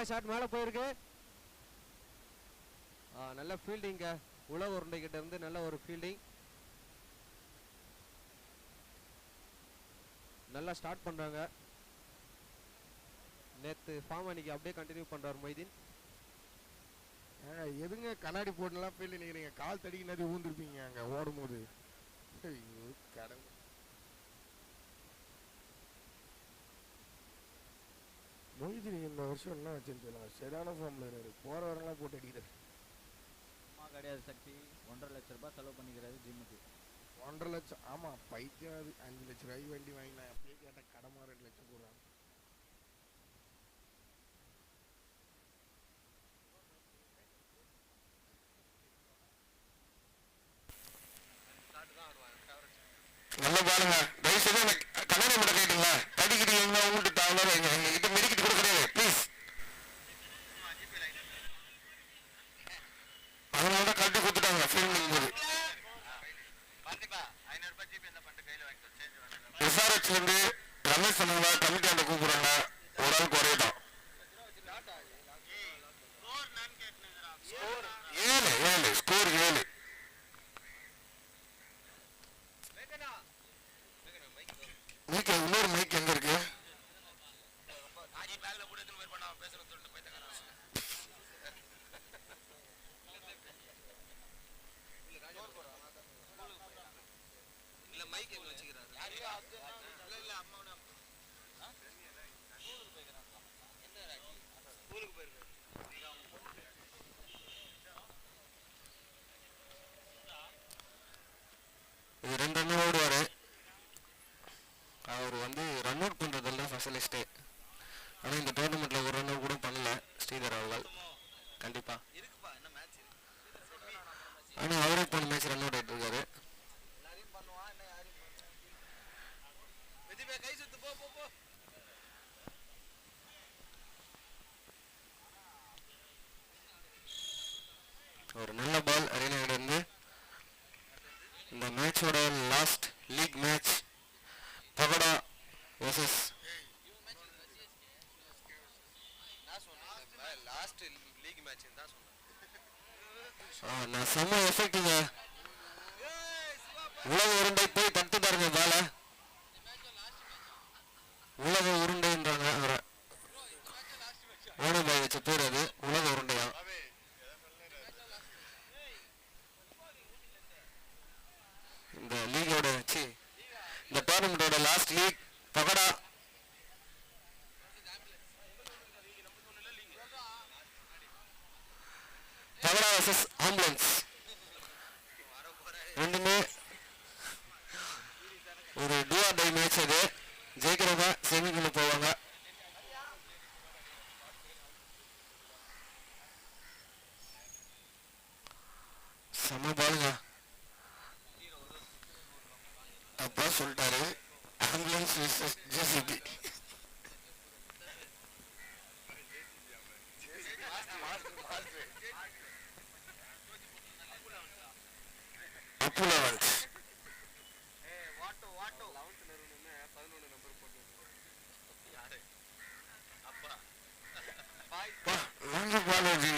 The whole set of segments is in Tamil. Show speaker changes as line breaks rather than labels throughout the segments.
ஷாட் மேலே போயிருக்கு. நல்ல ஃபீல்டிங்க உலக உருண்டை கிட்ட இருந்து நல்ல ஒரு ஃபீல்டிங். நல்லா ஸ்டார்ட் பண்ணுறாங்க. நேற்று ஃபார்ம் அன்னைக்கு அப்படியே கண்டினியூ பண்ணுறாரு மொய்தீன்.
எதுங்க கண்ணாடி போட்டுலாம் ஃபீல்டு நிற்கிறீங்க? கால் தடிக்கு நிறைய ஊந்துருப்பீங்க அங்கே ஓடும்போது. கடவுள். மொய்தீன் இந்த வருஷம் என்ன வச்சுன்னு சொல்லுங்க, சரியான ஃபார்மில் இருக்காரு. போகிற வரலாம் போட்டு அடிக்கிறார்.
கிடையாது சக்தி. 1.5 லட்ச ரூபாய் செலவு பண்ணிக்கிறாரு ஜிம்முக்கு.
1.5 லட்சம்? ஆமாம், பைத்தியம். அது 5 லட்ச ரூபாய்க்கு வண்டி வாங்கினா அப்படியே கேட்டால் கடமா 2 லட்சம் போடுறாங்க. நல்ல பாருங்க. தயவு செய்து எனக்கு கண்ணாடி மட்டும் கேட்டுங்களா, தடிக்கிறீங்க உங்கள்கிட்ட தாவலாம் எங்ககிட்ட மெடிக்கிட்டு கூட கிடையாது ப்ளீஸ். அதனால தான் கட்டி கொடுத்துட்டாங்க ஃபீல்டு போது. எஸ்ஆர்ஹெச்லேருந்து ரமேஷ் சொன்னாங்க கமிட்டி அந்த கூப்பிட்றாங்க. ஒரு ஆள் குறையதான் 7 ஸ்கோர் 7. மைக் இன்னொரு மைக் எங்க இருக்கு? இது 2 ரன் ஓடுவாரு. அவர் வந்து ரன் அவுட் பண்ணுறதில்ல ஸ்பெஷலிஸ்ட்டு. ஆனால் இந்த டோர்னமெண்ட்டில் ஒரு ரன் அவுட் கூட பண்ணல ஸ்ரீதர் அவர்கள். கண்டிப்பாக. ஆனால் அவரே போன மேட்ச் ரன் அவுட் ஆகிட்டு இருக்காரு. ஒரு நல்ல பால் அரேனாவிலிருந்து. இந்த மேட்சோட last league match Pakoda versus நான் செம்ம எஃபெக்டுங்க. உலக உருண்டை போய் தட்டு பாருங்க பால. உலக உருண்டைன்றாங்க அவரை. ஓனபாய் வச்ச பேர் அது, உலக உருண்டையா. இந்த லீகோட வச்சு இந்த டோர்னமெண்டோட லாஸ்ட் லீக் பகடா. பகடா வர்சஸ் ஆம்புலன்ஸ். ரெண்டுமே ஒரு டூ ஆர் டை மேட்ச். அது ஜெயிக்கிறவங்க செமிக்குள்ள போவாங்க. செம பாலுங்க. அப்பா சொல்லிட்டாரு ஆம்புலன்ஸ் வர்சஸ் ஜேசிபி. அப்புலவன்ஸ் நல்ல பால் அது.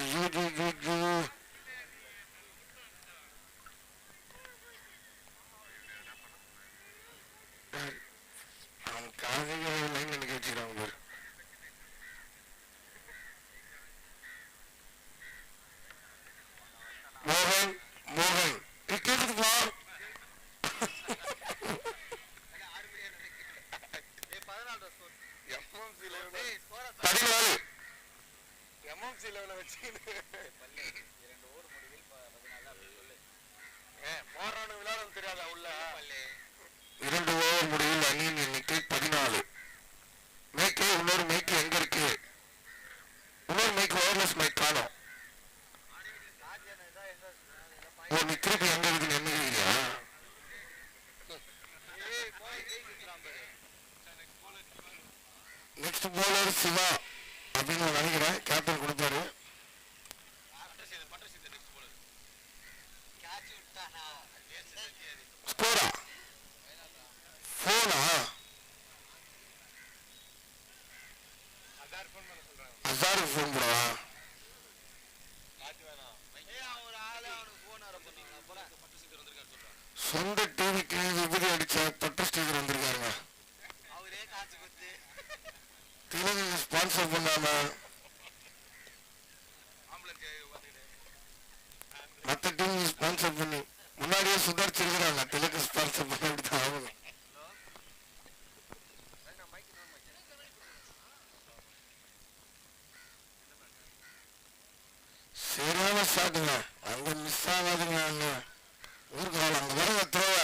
அவன் காலையில் லைன் எனக்கு வச்சுக்கிறாங்க பாரு. மோகன் மோகன் கேட்டுப்பா. 14 எம்எம்சி லெவலில் வச்சு போடுறானு விளையாட தெரியாதா உள்ள. 2 ஓவர் முடிவில் அணியின் எண்ணிக்கை 14. மேய்க்கு இன்னொரு மைக்கு எங்க இருக்கு? இன்னொரு மைக்கு ஒயர்லெஸ் மைக் காணும். ஓ நீ திருப்பி எங்க இருக்குன்னு என்ன கேட்குறியா? நெக்ஸ்ட் போலர் சிவா அப்படின்னு நான் நினைக்கிறேன். கேப்டன் கொடுப்பாரு. ஸ்கோரா போனா அசாருக்கு ஃபோன் போட ஸ்பான்சர் பண்ணாம மற்ற டீம் ஸ்பான்சர் பண்ணி முன்னாடியே சுதாரிச்சிருக்கிறாங்க. தெலுங்கு ஸ்பான்சர் பண்ண வேண்டியதான் ஆகணும். சரியான ஷாட்டுங்க, அங்க மிஸ் ஆகாதுங்க. அங்க ஊருக்கு அங்க வரங்க த்ரோவ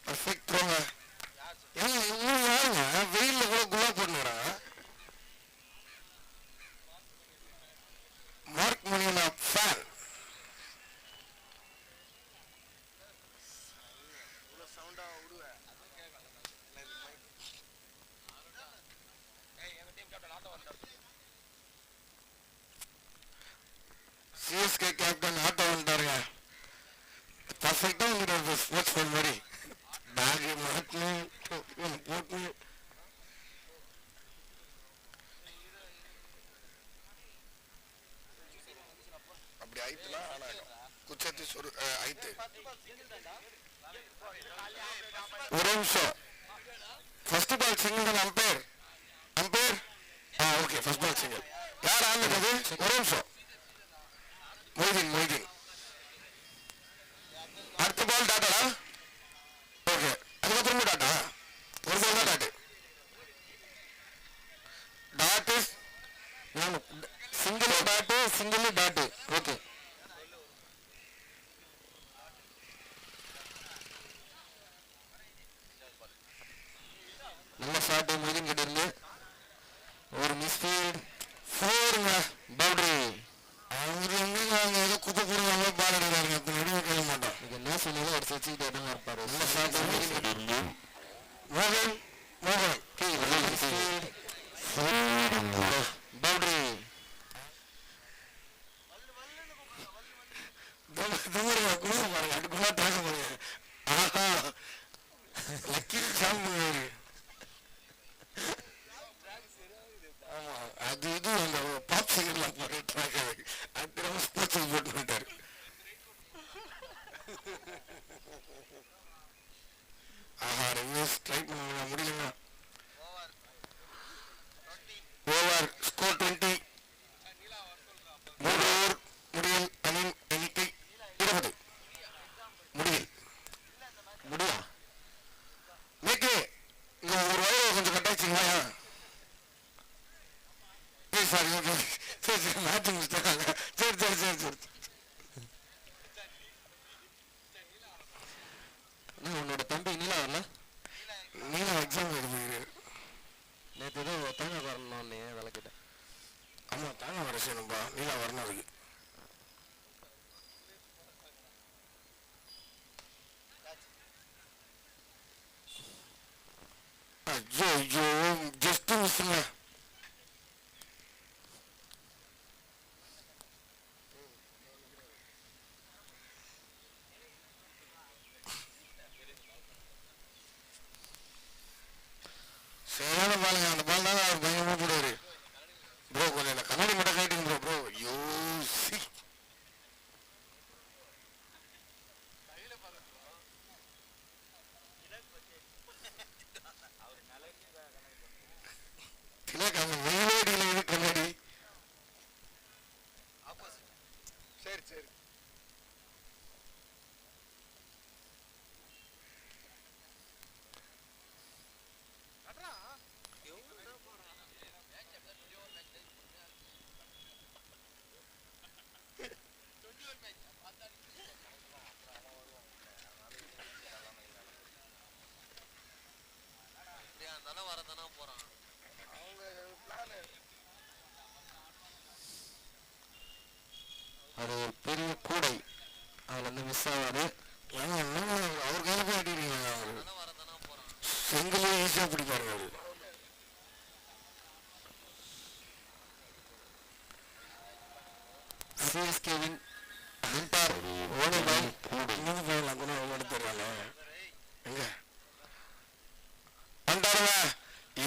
பர்ஃபெக்ட் த்ரோங்க. ஏங்க இவங்க யாருங்க வெயில்ல கூட குலா போட்டுக்கிறாங்க. மார்க் மணியனா ஃபேன். சிஎஸ்கே கேப்டன் ஆட்டோ வந்துட்டாருங்க. பர்ஃபெக்டா வந்துட்டாரு ஸ்போர்ட்ஸ் ஃபேன் மாதிரி. பேக் மாட்டணும் போட்டு அப்படி ஆயிட்டுலாம் ஆனாலும் குச்சத்தி சொரு ஆயிட்டு. ஒரு நிமிஷம். ஃபர்ஸ்ட் பால் சிங்கிள் தான். Umpire umpire okay first ball single. யார் ஆனது? ஒரு நிமிஷம். மொய்தீன் அடுத்த பால் டாட்டா. ஓகே அதுக்கப்புறமா டாட்டா ஒரு பால் தான் dot. Dot single dot. Okay நல்ல ஷாட்டு மொய்தீன் கிட்ட இருந்து. ஒரு மிஸ்ஃபீல்ட் ஃபோருங்க. பவுண்டரி. அவரு எங்க ஏதோ குப்பை போடுவாங்க பால் அடிக்கிறாங்க. நடுவே கேட்க மாட்டோம். இது என்ன சொன்னாலும் ஒரு வச்சுக்கிட்டு எதுவும் இருப்பாரு. நல்ல ஷாட்டு மோகன் பவுண்டரி. அதுக்குள்ள தாக்க பாருங்க. ஆஹா லக்கி சாம்பு. ஆமா அது இது அந்த பாப் சிங்கர்லாம் போட்டு அது ஸ்போர்ட்ஸ் போட்டு விட்டாரு. ஆஹா ரிவர்ஸ் ட்ரை பண்ண முடியலங்க. Over score 20. 3 ஓவர் முடியல். அணியின் எண்ணிக்கை 20. முடியா மேக்கே இங்க ஒரு வயலை கொஞ்சம் கட்டாச்சுங்களா? சாரி ஓகே சரி மேட்ச் முடிச்சிட்டாங்க. சரி உன்னோட தம்பி நீலா வரல? நீலா எக்ஸாம் எழுதிரு. நேற்று ஏதோ தேங்காய் வரணும்னு விளக்கிட்டேன். ஆமாம் தேங்காய் வர செய்யணும்பா. நீலா வரணும் அதுக்கு. ஐயோ ஜஸ்ட் மிஸ்ஸுங்க. சரியான பாலுங்க. அந்த பால் தான் அவர் பயங்கரமாக போடுவார். ப்ரோ கொஞ்சம் இந்த கண்ணாடி மட்டும் கேட்டுங்க ப்ரோ. ஐயோ சி திலக்காம வெயிலோடியில் இது கண்ணாடி. சரி அது ஒரு பெரிய கூடை. அதில் வந்து மிஸ் ஆகாது. அவர் கையில் போய் அடிக்கிறீங்க. அவர் செங்கலே ஈஸியாக பிடிப்பாரு அவரு. சிஎஸ்கேவின் மின்பார் ஓடிபாய் இன்னும் போயிடலாம் கூட எடுத்துடுறாங்க. எங்க பண்டாருங்க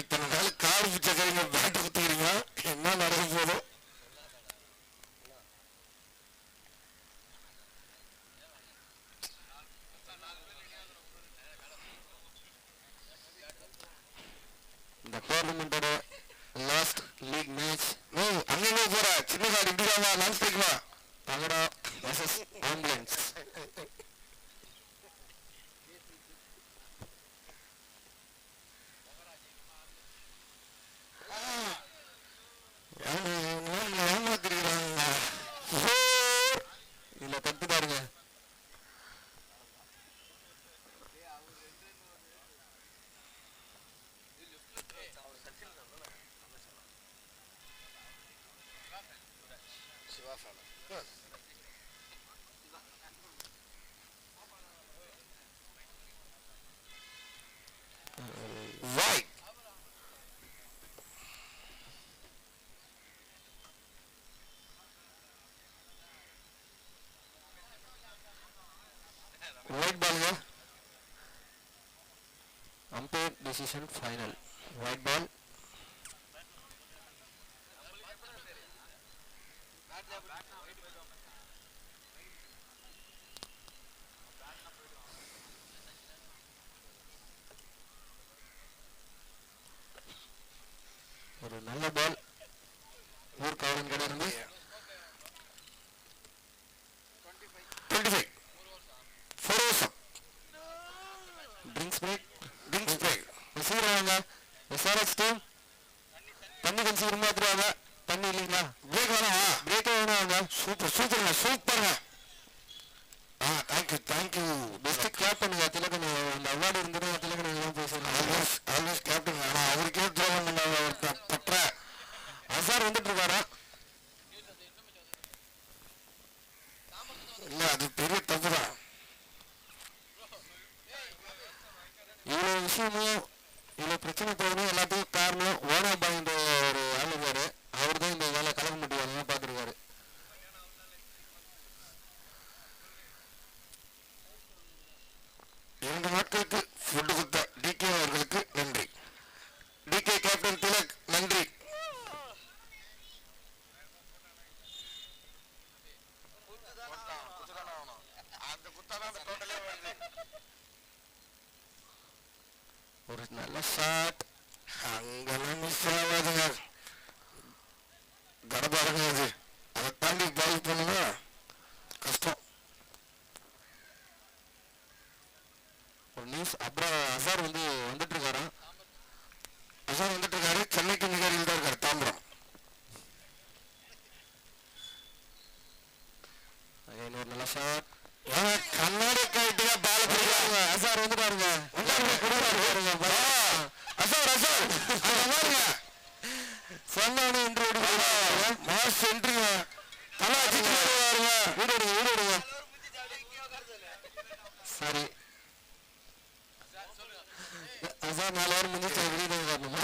இத்தனை நாள் காடு பிச்சைக்காரங்க பேட்டு குத்துக்கிறீங்க. என்ன நடக்க போதும். இந்த Right. White ball here. Umpire decision final. White ball. ஒரு நல்ல பால் ஊர் காவலன் கடை இருந்து 25 4 ஓவர் ட்ரிங்க்ஸ் பிரேக் விசீராங்க எஸ்ஆர்எஸ் டீம் தண்ணி கன்சீர் மாத்திராங்க தண்ணி இல்லைங்களா பிரேக் வேணாம் பிரேக்கே வேணாங்க சூப்பருங்க தேங்க்யூ பெஸ்ட் கிளாப் பண்ணுங்க திலகன் அந்த அவார்டு இருந்தது திலகன் எல்லாம் பேசுறாங்க ஆல்வேஸ் கேப்டன் ஆனால் அவருக்கே துரோகம் பண்ண பற்ற அசார் வந்துட்டு இருக்காரா இல்ல அது பெரிய தப்பு தான் இவ்வளவு விஷயமும் இவ்வளவு பிரச்சனை போகணும் எல்லாத்துக்கும் காரணம் ஓனாபாயின்ற ஒரு ஆள் இருக்காரு அவர் தான் இந்த வேலை கலக்க முடியாது பார்த்துருக்காரு 2 நாட்களுக்கு ஃபுட்டு கொடுத்த டிகே அவர்களுக்கு நன்றி டிகே கேப்டன் திலக் நன்றி ஒரு நல்ல ஷாட் அங்கெல்லாம் மிஸ் ஆகாதுங்க கடப்பாருங்க அது அதை தாண்டி பால் பண்ணுங்க கஷ்டம் ஒரு நியூஸ் அப்புறம் அசார் வந்துட்டு இருக்காராம் அசார் வந்துட்டு இருக்காரு சென்னைக்கு நிகழ்ச்சியில் தான் இருக்காரு தாம்பரம் ஒரு நல்ல ஷாட் கண்ணாடி கைட்டு பால பிடிக்காங்க அசார் வந்துட்டாருங்க அசார் சொன்ன இன்ட்ரோடு மாஸ் சென்ட்ரிங்க தலா வீடு சரி அசார் 4 ஓவர் முடிச்சு வெளியே வரணுமா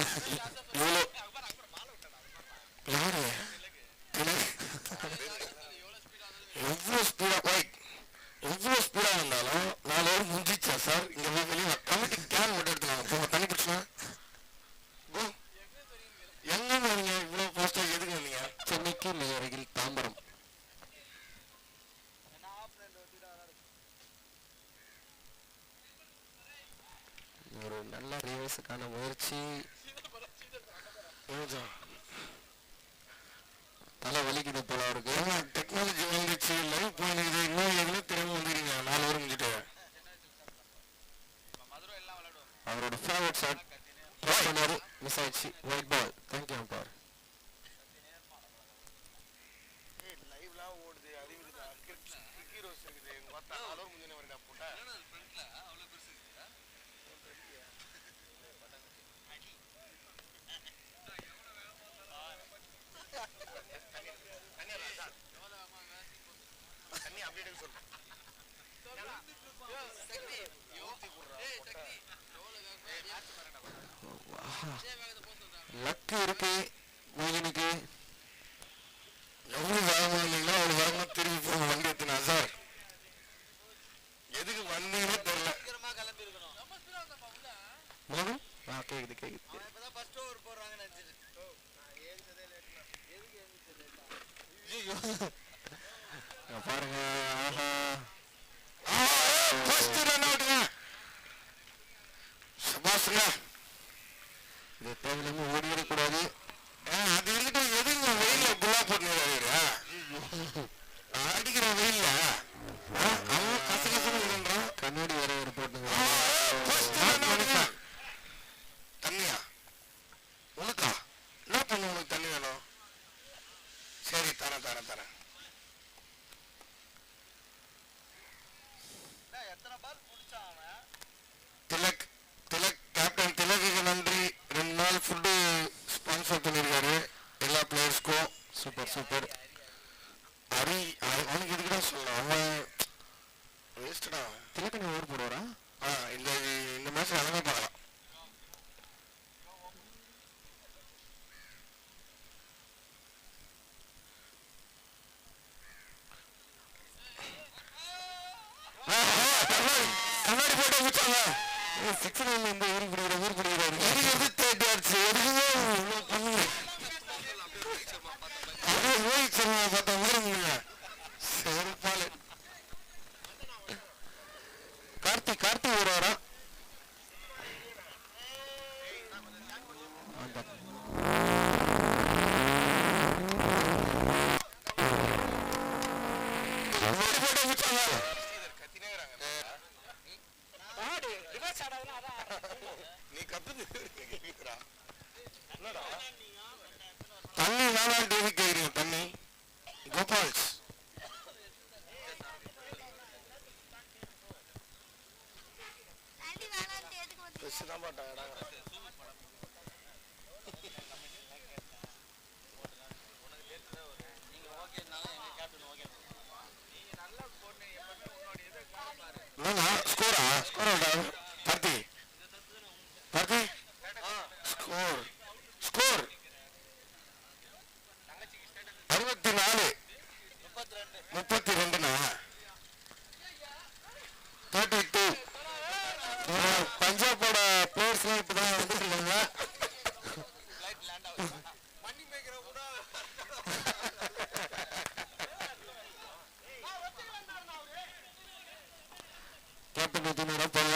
இவ்வளோ யாரு எவ்வளோ ஸ்பீடா வந்தாலும் 4 ஓவர் முடிஞ்சிச்சா சார் இங்க வெளியே கமிட்டி கேன் மட்டும் எடுத்துனாங்க தண்ணி பிடிச்சா எங்க நீங்க இவ்வளவு போஸ்டா எதுக்கு வந்தீங்க சென்னைக்கு மிக அருகில் தாம்பரம் ஒரு நல்ல ரிவர்ஸுக்கான முயற்சி தலை வலிக்குது போல அவருக்கு டெக்னாலஜி வந்துச்சு லைவ் போயிருக்குது இன்னும் எதுவும் திரும்ப வந்துருங்க 4 ஓவர் முடிஞ்சுட்டு அவரோட ஃபேவரட் ஷாட் பண்ணாரு மிஸ் ஆயிடுச்சு ஒயிட் பால் தேங்க்யூ அம்பர் லைவ்லாம் ஓடுது அறிவுதா கிக்கி ரோஸ் இருக்குது எங்க பார்த்தா 4 ஓவர் முடிஞ்சனே வரடா போடா ஃப்ரண்ட்ல அவ்வளவு பெருசு இருக்குடா தண்ணி அப்படியே சொல்லு லக்கு இருக்கு மோகினிக்கு எவ்வளவு வேகமா இல்லைங்களா அவ்வளவு வேகமா திரும்பி போன வண்டி எத்தினா சார் எதுக்கு வந்தீங்கன்னு தெரியல மோகன் கேக்குது பாருங்க சபாசுங்க இது தேவையில்லாம ஓடிடக்கூடாது அது இருந்துட்டு எதுங்க வெயில குலா போட்டு அடிக்கிற வெயில்ல அவன் கசகசன்னு கண்ணாடி வர ஒரு போட்டுங்க தண்ணியா உனக்கா என்ன பண்ண உனக்கு தண்ணி வேணும் சரி தரேன் திலக் கேப்டன் திலக்கு நன்றி 2 நாள் ஃபுட்டு ஸ்பான்சர் பண்ணியிருக்காரு எல்லா பிளேயர்ஸ்க்கும் சூப்பர் கஷ்டடா.
திலக்கணி ஓவர் போடுவாரா?
இந்த மேட்ச் அழகா பார்க்கலாம். கண்ணாடி போட்டு வச்சாங்க.
சிக்ஸ் வந்து ஊர் பிடிக்கிறாரு.
எது தேடியாச்சு எதுவுமே அப்படியே ரோஹித் சர்மா பார்த்தா ஊருங்க செருப்பாலு.
கார்த்தி வருவாரா?
தண்ணி வேணாம் டிவி கேட்குறீங்க. தண்ணி கோபால்ஸ் தான் பாட்டாங்கடா. ஸ்கோரா கார்த்தி ஸ்கோர் 64 32 32. பஞ்சாபோட பிளேயர்ஸ்லாம் இப்பதான் வந்துட்டு இருக்காங்க. கேப்டன் பத்தினோட போங்க.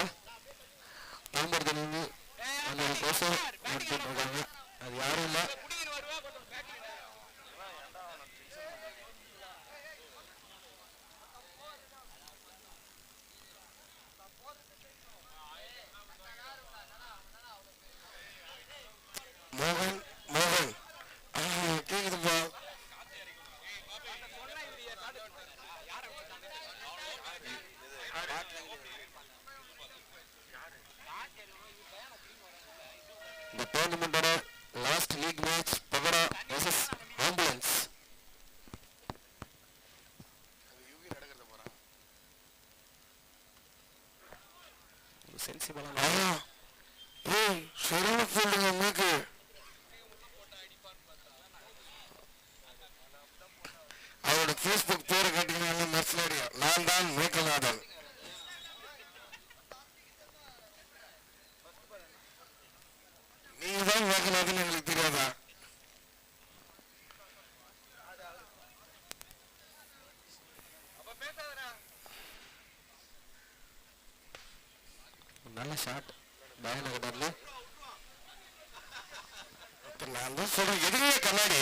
நம்பர் தண்ணி அந்த ஒரு கோஷம் எடுத்துட்டு இருக்காங்க. அது யாரும் இல்லை. மோகன் கேக்குதுப்பா. இந்த டோர்னமெண்டோட last league match Pakoda versus ambulance. அவரோட பேஸ்புக் பேரை கேட்டீங்கன்னா மெர்சலோடியா. நான் தான் மேகநாதன். நீங்க தான் மேகநாதன் எங்களுக்கு தெரியாதா?
நல்ல ஷாட் பயனகடர்ல.
நான் தான் சொல்றேன் எதுவுமே கண்ணாடி.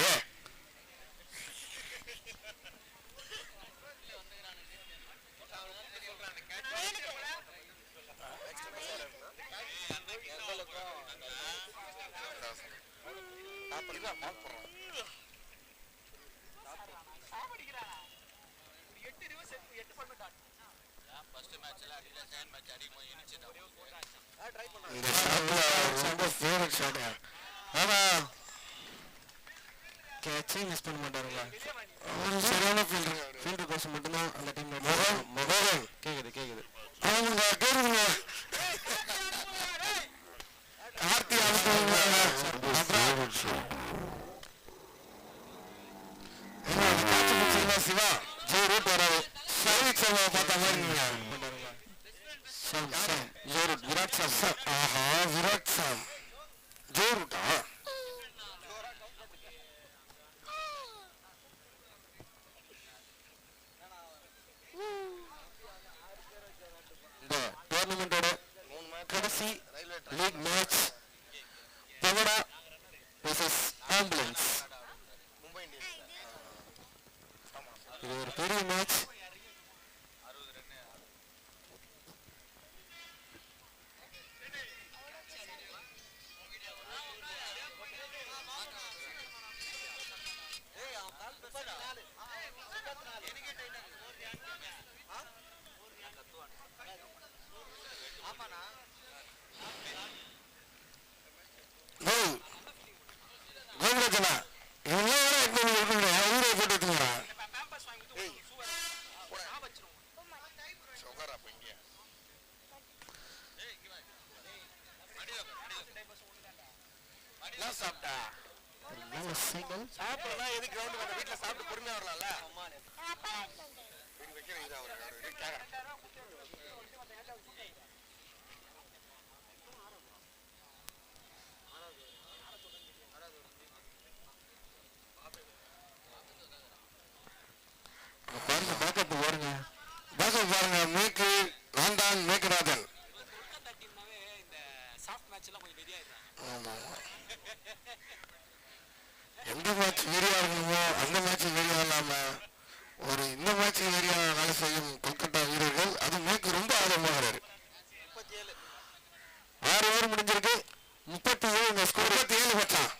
இந்த ஷாட் ரொம்ப ஃபேவரட் ஷாட். ஆனா
கேட்சே மிஸ் பண்ண மாட்டாருங்களா?
அவரு சரியான
ஃபீல்டர் கோர்ஸ் மட்டும்தான் அந்த டீம்ல.
மோகன்
கேக்குது
அவங்க கேக்குதுங்க. கார்த்தி சிவா ஜோ ரூட் வராது. சர்வீஸ் பார்த்த மாதிரி விராட் சாம். ஆஹா விராட் சாம் ஜோ ரூட்டா?
இந்த டோர்னமெண்டோட கடைசி league match Pakoda versus ambulance. இது ஒரு பெரிய மேட்ச்.
கோவிந்தனா இவங்க ஊரை போட்டு எடுத்துக்கா. என்ன சாப்பிட்டா
நல்ல சிங்கிள்.
சாப்பிடலாம் எதுக்கு கிரவுண்ட் வந்த வீட்டில் சாப்பிட்டு பொறுமையாக வரலாம்ல வைக்கிறேன் இது அவர்
பாருங்க பேக்கப் பாருங்க.
பேக்கப் பாருங்க. மேற்கு வேண்டான் மேற்கராஜன். ஆமா எந்த மேட்ச் வெறியா இருக்கணுமோ அந்த மேட்ச் வெறியா இல்லாம ஒரு இந்த மேட்ச் வெறியா வேலை செய்யும் கொல்கத்தா வீரர்கள் அது மேற்கு ரொம்ப ஆர்வமாகிறாரு.
6 ஓவர் முடிஞ்சிருக்கு. 37 ஸ்கோர்.
37 மச்சான்.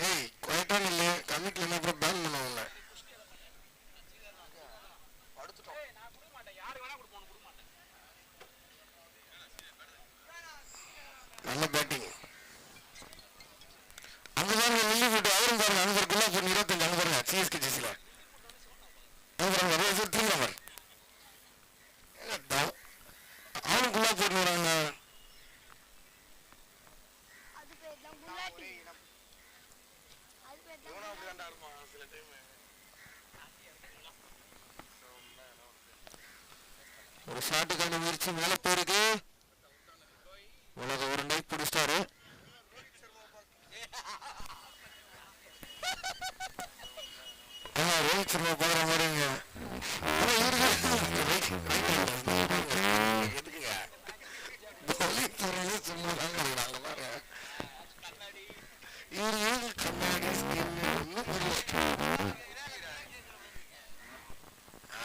ஏய் குவாய்ட்டான இல்லை கமிட்டில என்ன அப்புறம் பேன் பண்ணுவாங்க. நல்ல பேட்டிங். அங்க பாருங்க நெல்லி போட்டு அவரும் பாருங்க அங்க ஒரு குல்லா போட்டு 25 அங்க பாருங்க சிஎஸ்கே ஜெர்சில அவனும் குல்லா போட்டு வராங்க.
ஒரு ஷாட்டுக்கான முயற்சி மேல போயிருக்கு. உலக உருண்டை பிடிச்சிட்டாரு.
ரோஹித் சர்மா பாக்குற மாதிரிங்க. எதுக்குங்க சும்மா தாங்க நாங்க பாரு இவரு ஏது கண்ணாடி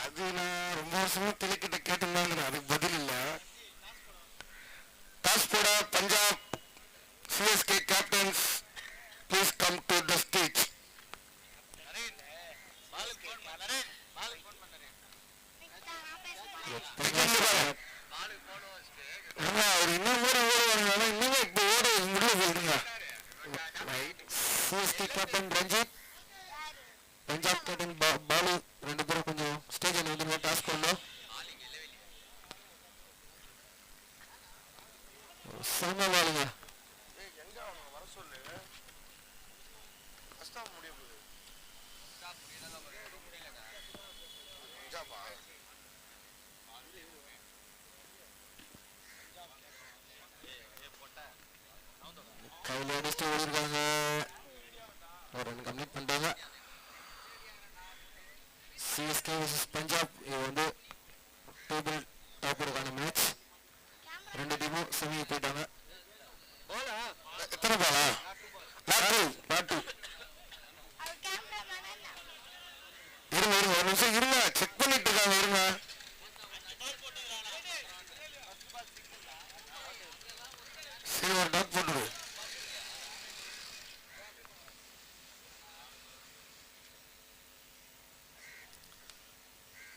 அது நான் ரொம்ப வருஷமா தெளிக்கிட்ட கேட்டுருந்தாங்க. அதுக்கு பதில் இல்ல. டாஸ் போட Punjab CSK captains please come to the stage. அவர் இன்னும் ஓட ஓடுவாங்க. இன்னுமே இப்போ ஓட முடிவு போயிருங்க.
CSK captain Ranjit, Punjab captain Balu 2 பேரும் கொஞ்சம் ஸ்டேஜில் வந்து டாஸ் பண்ணோம். செம்ம பாலுங்க. கையில் அடிச்சுட்டு ஓடிருக்காங்க. ஒரு 2 கம்ப்ளீட் பண்ணிட்டாங்க. CSK vs Punjab. இது வந்து டேபிள் டாப்பருக்கான மேட்ச். 2 டீமும் செமி போயிட்டாங்க.
எத்தனை பாலா?
லாட்டு
இருங்க இருங்க ஒரு நிமிஷம் இருங்க. செக் பண்ணிட்டு இருக்காங்க. இருங்க சரி ஒரு டாக் போட்டுடு.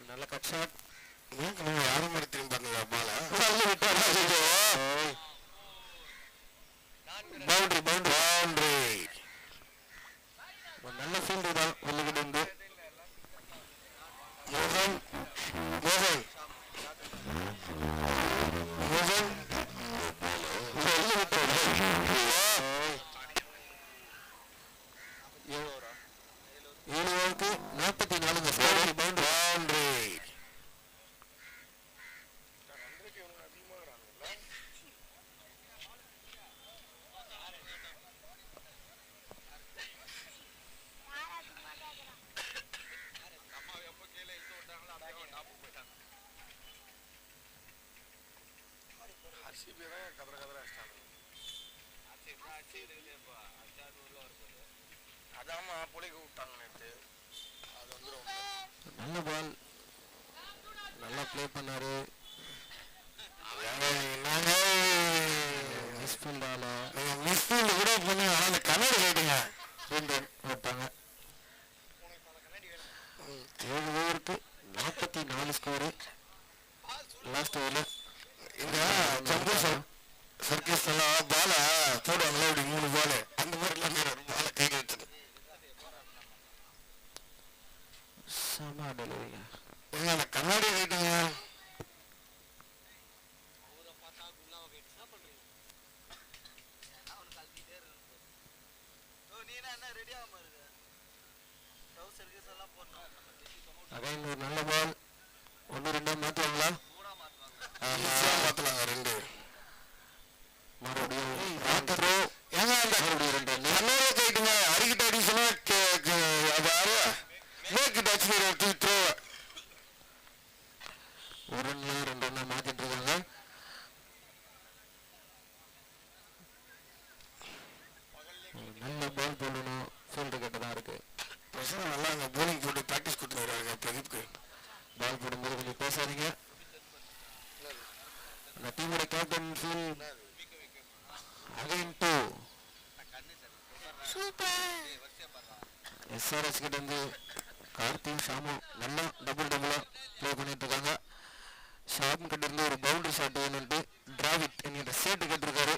நல்ல கட் ஷாட்.
நீங்க யாரும் மாதிரி திரும்பி பாருங்க பால
பவுண்டரி பவுண்டரி
பவுண்டரி.
ஒரு நல்ல ஃபீல்டு தான் வெளிக்கிட்டு இருந்து.
மோகன் மோகன் மோகன்
வெளியே விட்டு 7 ஓவருக்கு 44 ஸ்கோர்.
பவுண்டரி. அதாம புளிக்க விட்டாங்க நேற்று. அது வந்துடும்.
நல்ல பால், நல்லா ப்ளே பண்ணாரு. மிஸ்ஃபீல்ட் ஆல
மிஸ்ஃபீல்டு கூட பண்ணி ஆனால் அந்த கண்ணாடி கேட்டுங்க
2 ரன் போட்டாங்க. 7 ஓவருக்கு 44 ஸ்கோரு. லாஸ்ட் ஓவரில்
இந்த ஜம்பு சர்க்கஸ் எல்லாம் பால போடுவாங்களே இப்படி 3 பால் அந்த மாதிரிலாம் ஒரு பாலை கையில் வச்சது.
செம டெலிவரிங்க.
அந்த கண்ணாடி கேட்டுங்க
அகைன் ஒரு நல்ல பால். 1-2 மாற்றுவாங்களா?
ஈஸியாக மாற்றலாங்க 2.
மறுபடியும்
ஏங்க அந்த
மறுபடியும் 2
கண்ணோட கைட்டுங்க அடிக்கிட்ட அடி சொன்னா அது யாரு மேற்கு டச் த்ரோ.
ஒரு ரன்ல 2 ரன்னா மாத்திட்டு இருக்காங்க. நல்ல பால் போடணும். ஃபீல்டு கட்டதான் இருக்கு.
பசங்க நல்லா அங்கே போலிங் போட்டு ப்ராக்டிஸ் கொடுத்துட்டு வராங்க பிரதீப்க்கு.
பால் போடும்போது கொஞ்சம் பேசாதீங்க. அந்த டீமோட கேப்டன் ஃபீல் அகைன் 2. எஸ்ஆர்எஸ் கிட்ட இருந்து கார்த்திக் ஷாமு நல்லா டபுளா ப்ளே பண்ணிட்டு இருக்காங்க. ஷாம் கிட்ட இருந்து ஒரு பவுண்டரி ஷாட் வேணும்ட்டு டிராவிட் என்கிற சேட்டு கேட்டிருக்காரு.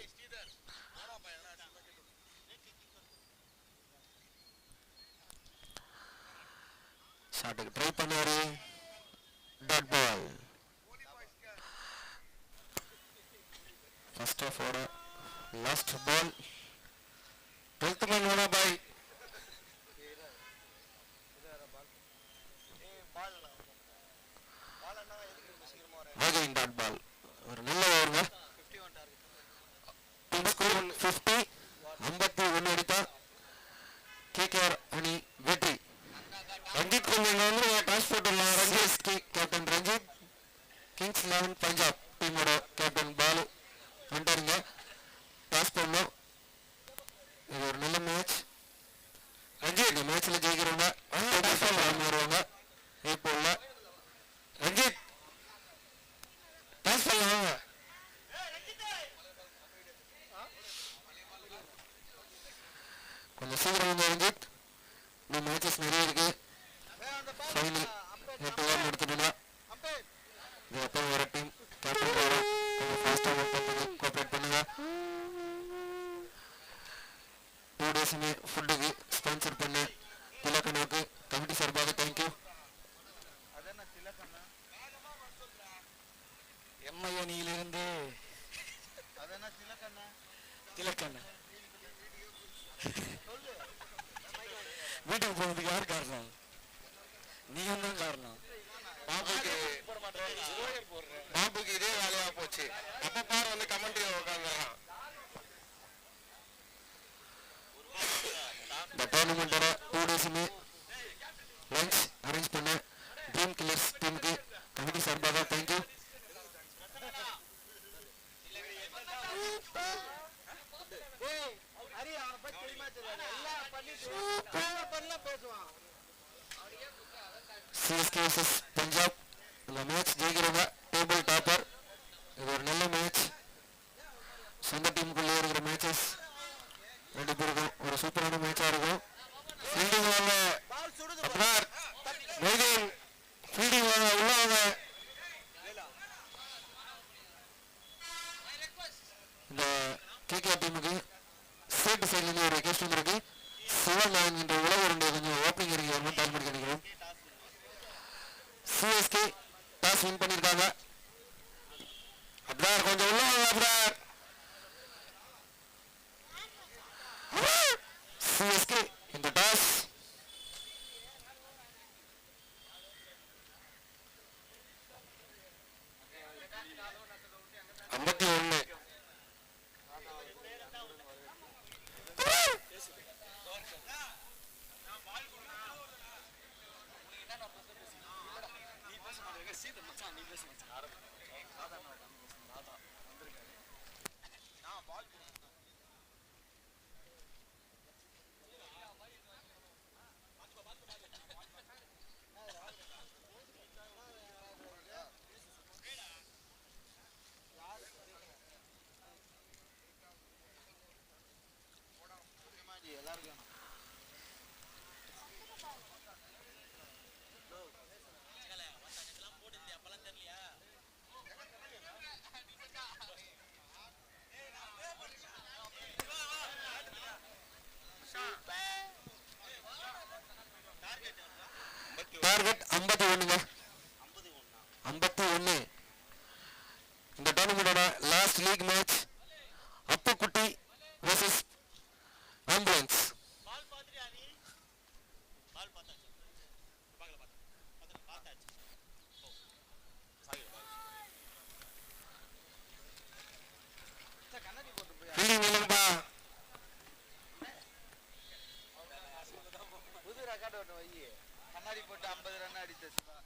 ஷாட்டுக்கு ட்ரை பண்ணாரு. Dot ball. ஃபர்ஸ்ட் ஆஃபோட லாஸ்ட் பால்.
12th man வேணா பாய்.
Again dot ball. ஒரு நல்ல ஓவருங்க. Team score 50. 51 அடித்தா கேகேஆர் அணி வெற்றி. ரஞ்சித் கொஞ்சம் வந்து transport Ranjith captain Ranjith, kings 11 Punjab டீமோட கேப்டன் பாலு வந்துட்டாருங்க. டாஸ் பண்ணோம். இது ஒரு நல்ல மேட்ச். ரஞ்சித் இந்த மேட்ச்ல ஜெயிக்கிறவங்க வருவாங்க. இப்போ உள்ள
ரஞ்சித் டாஸ் பண்ணலாம்.
கொஞ்சம் சீக்கிரம் வந்து ரஞ்சித். இன்னும் மேட்சஸ் நிறைய இருக்கு. ஃபைனல் 8 ஓவர் எடுத்துட்டோம்னா இதுக்கப்புறம் வர டீம் கேப்டன் வரும். கொஞ்சம் ஃபாஸ்ட்டாக ஒர்க் பண்ணுறது கோஆப்ரேட் பண்ணுங்க. 2 டேஸுமே ஃபுட்டுக்கு ஸ்பான்சர் பண்ண திலக்கனுக்கு கமிட்டி சார்பாக தேங்க்யூ.
எம்ஐ அணியிலிருந்து திலக்கண்ண வீட்டுக்கு போனதுக்கு யார் காரணம்? நீங்க தான் காரணம்.
பாபுக்கு இதே வேலையா போச்சு. அப்ப பாரு வந்து கமெண்ட்ரி உட்காந்துறான்.
இந்த டோர்னமெண்ட்டோட 2 டேஸுமே லஞ்ச் அரேஞ்ச் பண்ண ட்ரீம் கில்லர்ஸ் டீமுக்கு கமிட்டி சார்பாக தேங்க்யூ. CSK vs Punjab. இந்த மேட்ச் ஜெயிக்கிறவங்க டேபிள் டாப்பர். இது ஒரு நல்ல மேட்ச். சொந்த டீமுக்குள்ளே இருக்கிற மேட்சஸ் 2 பேருக்கும் ஒரு சூப்பரான மேட்சாக இருக்கும்.
ஃபீல்டிங் வாங்க அப்ரார் மொய்தீன். ஃபீல்டிங் வாங்க உள்ள வாங்க.
இந்த கேகேஆர் டீமுக்கு சேட்டு சைட்லேருந்து ஒரு ரெக்வஸ்ட் வந்துருக்கு. சிவன் என்ற உலக ரெண்டு கொஞ்சம் ஓப்பனிங் இறங்கி வரணும். டாஸ் பண்ணி கிடைக்கிறோம். சிஎஸ்கே டாஸ் வின் பண்ணியிருக்காங்க.
அப்ரார் கொஞ்சம் உள்ள வாங்க அப்ரார்.
சிஎஸ்கே இந்த டாஸ்
51.
டார்கெட் 51ங்க. 51. இந்த டோர்னமெண்டோட last league match Appukutty versus ambulance.
Fielding இல்லைங்கப்பா.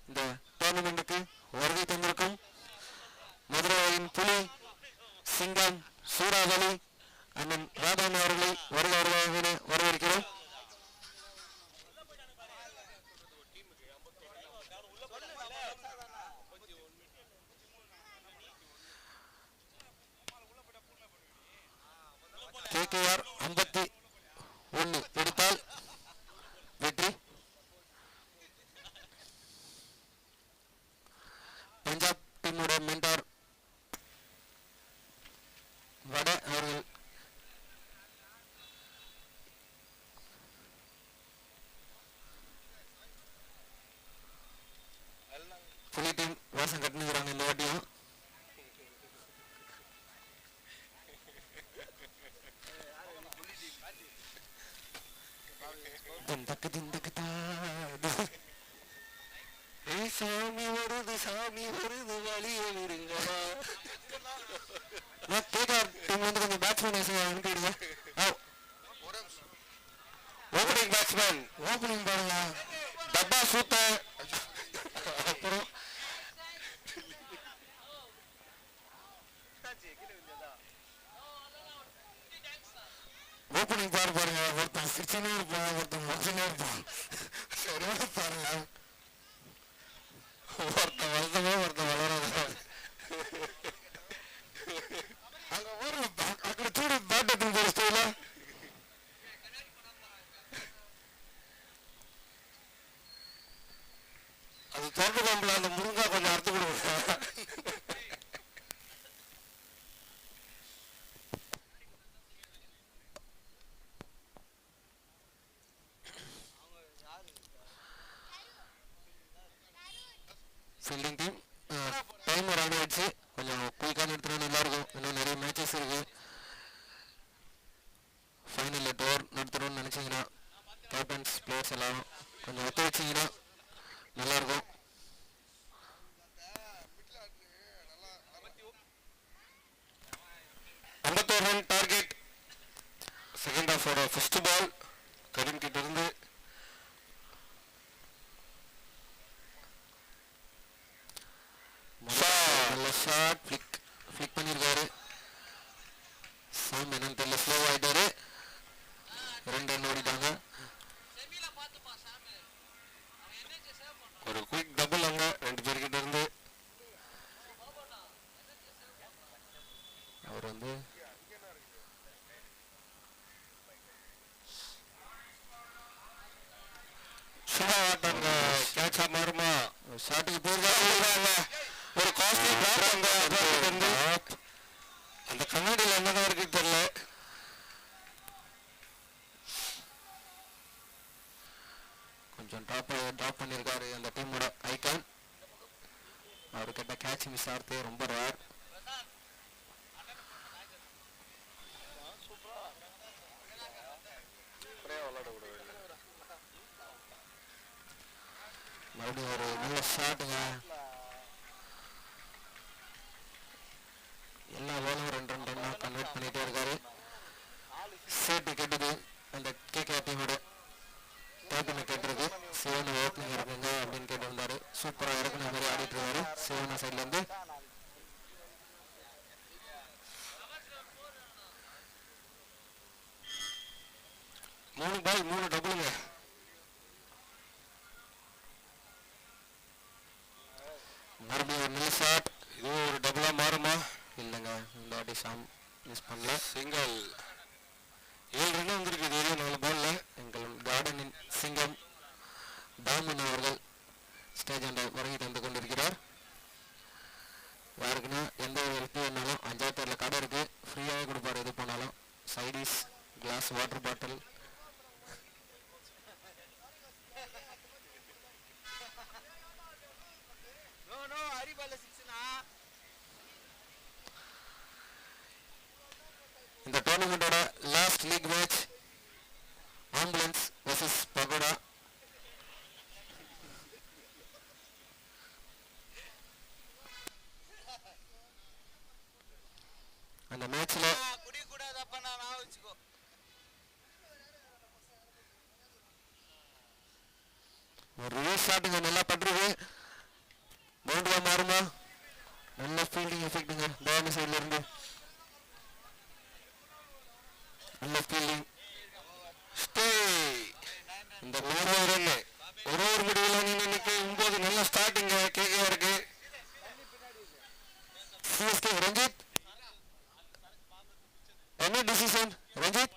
இந்த டோர்னமெண்ட்டுக்கு வருகை தந்திருக்கும் மதுரையின் புலி சிங்கம் சூறாவளி அண்ணன் ராதாமி அவர்களை வருக வரவேற்கிறோம். KKR 51 எடுத்தால் வெற்றி. பஞ்சாப் டீமோட மென்டார் வட அவர்கள் புலி டீம் வேஷம் கட்டுனுங்கிறாங்க இந்த வாட்டியும். சாமி வருது வழிய விடுங்கடா. கேஆர் டீம் வந்து கொஞ்சம் பேட்ஸ்மேன் அனுப்பிடுங்க.
ஓப்பனிங் பேட்ஸ்மேன்
ஓப்பனிங் பாருங்க டப்பா சூப்பர். அப்புறம் ஓப்பனிங் பாருங்க, ஒருத்தன் சிரிச்சுனே இருப்பான், ஒருத்தன் முடிச்சுனே இருப்பான். சரியான பாருங்க, ஒருத்தன் வளர்ந்தவோ ஒருத்தன் வளராத. அங்க ஒரு அక్కడ చూడు బ్యాట్ ఎత్తుకుని పరిస్థితుల్లో அது தோட்ட பம்பில் அந்த முருங்கா கொஞ்சம் அறுத்து கொடுங்க. ஃபீல்டிங் டீம் டைம் ஒரு ஆடி ஆயிடுச்சு, கொஞ்சம் குயிக்காக எடுத்துகிட்டு நல்லா இருக்கும். இன்னும் நிறைய மேட்சஸ் இருக்கு. ஃபைனல் 8 ஓவர் நடத்தணும்னு நினச்சிங்கன்னா கேப்டன்ஸ் பிளேயர்ஸ் எல்லாரும் கொஞ்சம் ஒத்து வச்சிங்கன்னா நல்லாயிருக்கும்.
Run target. செகண்ட் ஹாஃபோட ஃபர்ஸ்ட் பால் கரீம் கிட்ட இருந்து
நல்ல ஷாட் ஃபிளிக் பண்ணியிருக்காரு. சாம் என்னன்னு தெரியல, ஸ்லோ ஆகிட்டாரு. 2 ரன் ஓடிட்டாங்க.
ஒரு குயிக் டபுள் அங்க 2 பேர்கிட்ட இருந்து.
அவர் வந்து
சும்மா ஆட்டாங்க, கேட்சா மாறுமா?
ஷாட்டுக்கு போயிருக்காங்க.
ஒரு காஸ்ட்லி டிராப் அங்க அந்த கண்ணாடியில் என்னதான் இருக்கு தெரியல.
கொஞ்சம் ட்ராப் பண்ணியிருக்காரு அந்த டீமோட ஐக்கான். அவர் கிட்ட கேட்ச் மிஸ் ஆகிறது ரொம்ப ரேர். மறுபடியும் ஒரு நல்ல ஷாட்டுங்க. எல்லா பாலும் 2 ரன்னா கன்வெர்ட் பண்ணிட்டே இருக்காரு. சேட்டு கெட்டது அந்த கேகேஆர் டீமோட கேப்டனை கேட்டிருக்கு. சிவன் ஓப்பனிங் இருக்குங்க அப்படின்னு கேட்டு வந்தாரு. சூப்பராக இறக்குன மாதிரி ஆடிட்டு இருக்காரு சிவனா சைட்ல இருந்து.
மூணு பால் 3 டபுளுங்க.
மறுபடியும் ஒரு நல்ல ஷாட்.
இதுவும் ஒரு டபுளா மாறுமா?
இல்லைங்க, இந்த வாட்டி சாம் மிஸ் பண்ணல.
சிங்கிள் 7 ரன் வந்திருக்கு இது 4 பால்ல.
எங்கள் கார்டனின் சிங்கம் டாமன் அவர்கள் ஸ்டேஜ் அண்ட வருகை தந்து கொண்டிருக்கிறார். யாருக்குன்னா எந்த ஒரு ஹெல்ப் வேணாலும் 5வது தேர்ல கடை இருக்கு, ஃப்ரீயாகவே கொடுப்பாரு. எது போனாலும் சைடிஸ், கிளாஸ், வாட்டர் பாட்டில். இந்த டோர்னமெண்டோட last league match ambulance versus Pakoda. ஒரு ரிவர்ஸ் ஷாட்டுங்க நல்லா பண்றது. பவுண்டரியா மாறுமா? நல்ல ஃபீல்டிங் எஃபெக்ட்டுங்க பவானி சைட்ல இருந்து. நல்ல ஃபீல்டிங். ஸ்டே. இந்த ஒரு ஓவர் முடிவில் இன்னைக்கு 9 நல்ல ஸ்டார்டிங்க கேகேஆருக்கு. சிஎஸ்கே ரஞ்சித் என்ன டிசிஷன் ரஞ்சித்?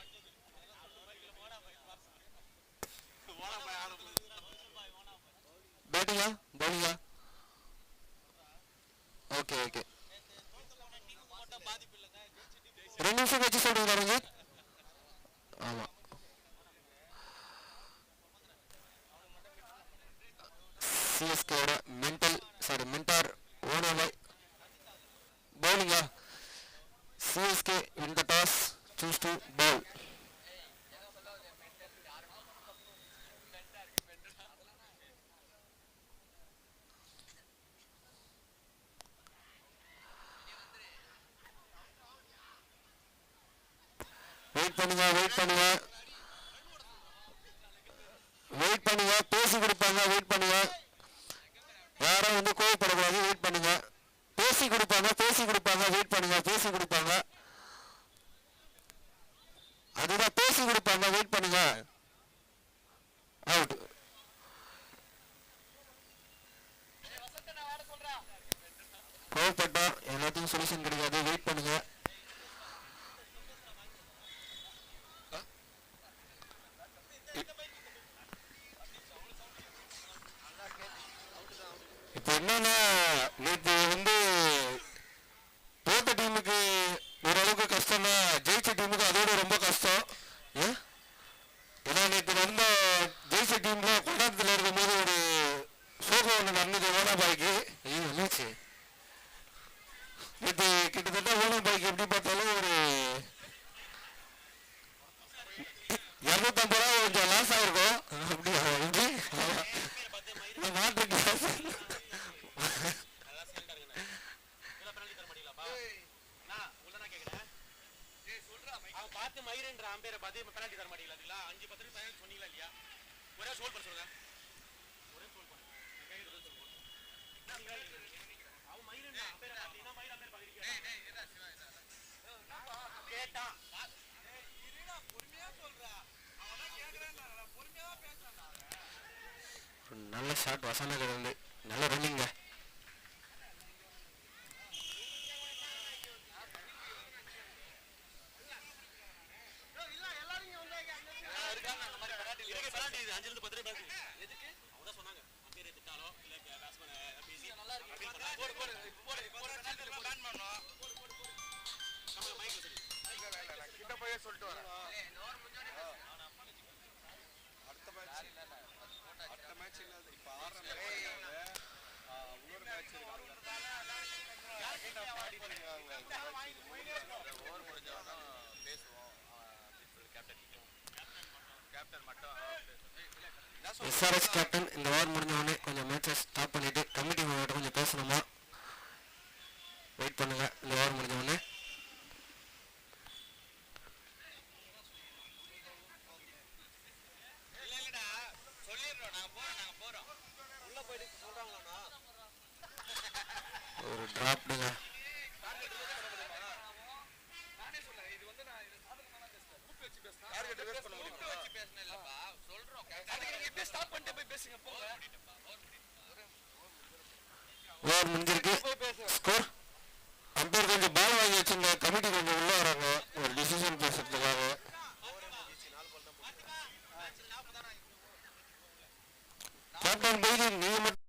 பேட்டிங்கா பவுலிங்கா? ஓகே ஓகே 2 நிமிஷம் வச்சு சொல்றீங்களா ரஞ்சித்? ஆமா சிஎஸ்கேவோட மென்டார் ஓனோவாய் பவுலிங்கா? CSK in the toss choose to bowl. Wait பண்ணுங்க பேசி கொடுப்பாங்க. வெயிட் பண்ணுங்க யாரும் வந்து கோவப்படக்கூடாது. வெயிட் பண்ணுங்க பேசி கொடுப்பாங்க வெயிட் பண்ணுங்க பேசி கொடுப்பாங்க. அதுதான் பேசி கொடுப்பாங்க. வெயிட் பண்ணுங்க. அவுட். கோவப்பட்டா எல்லாத்தையும் சொல்யூஷன் கிடைக்காது. வெயிட் பண்ணுங்க. இப்போ என்னன்னா நேற்று வந்து தோட்ட டீமுக்கு ஓரளவுக்கு கஷ்டம்னா ஜெயிச்ச டீமுக்கு அதோட ரொம்ப கஷ்டம். ஏன்னா நேற்று நடந்த ஜெயிச்ச டீம்ல கொண்டாட்டத்தில் இருக்கும்போது ஒரு சோகம் ஒன்று நடந்தது ஓனாபாய்க்கு. என்னாச்சு நேற்று? கிட்டத்தட்ட ஓனாபாய்க்கு எப்படி பார்த்தாலும் ஒரு 250 ரூபா கொஞ்சம் லாஸ் ஆயிருக்கும். அப்படியா மாற்று கிளாஸ் நல்ல ஷாட் வசனங்கள் வந்து நல்ல ரன்னிங்க. எஸ்ஆர்எஸ் கேப்டன் இந்த ஓவர் முடிஞ்ச உடனே கொஞ்சம் மேட்சை ஸ்டாப் பண்ணிட்டு கமிட்டி மெம்பர்கிட்ட கொஞ்சம் பேசணுமா? வெயிட் பண்ணுங்க இந்த ஓவர் முடிஞ்ச உடனே. ஒரு டிராப்டுங்க. ஓவர் முடிஞ்சிருக்கு. ஸ்கோர் அம்பேர் கொஞ்சம் பால் வாங்கி வச்சிருந்த கமிட்டி கொஞ்சம் உள்ள வராங்க ஒரு டிசிஷன் பேசுறதுக்காக. கேப்டன் பைலி நீங்க மட்டும்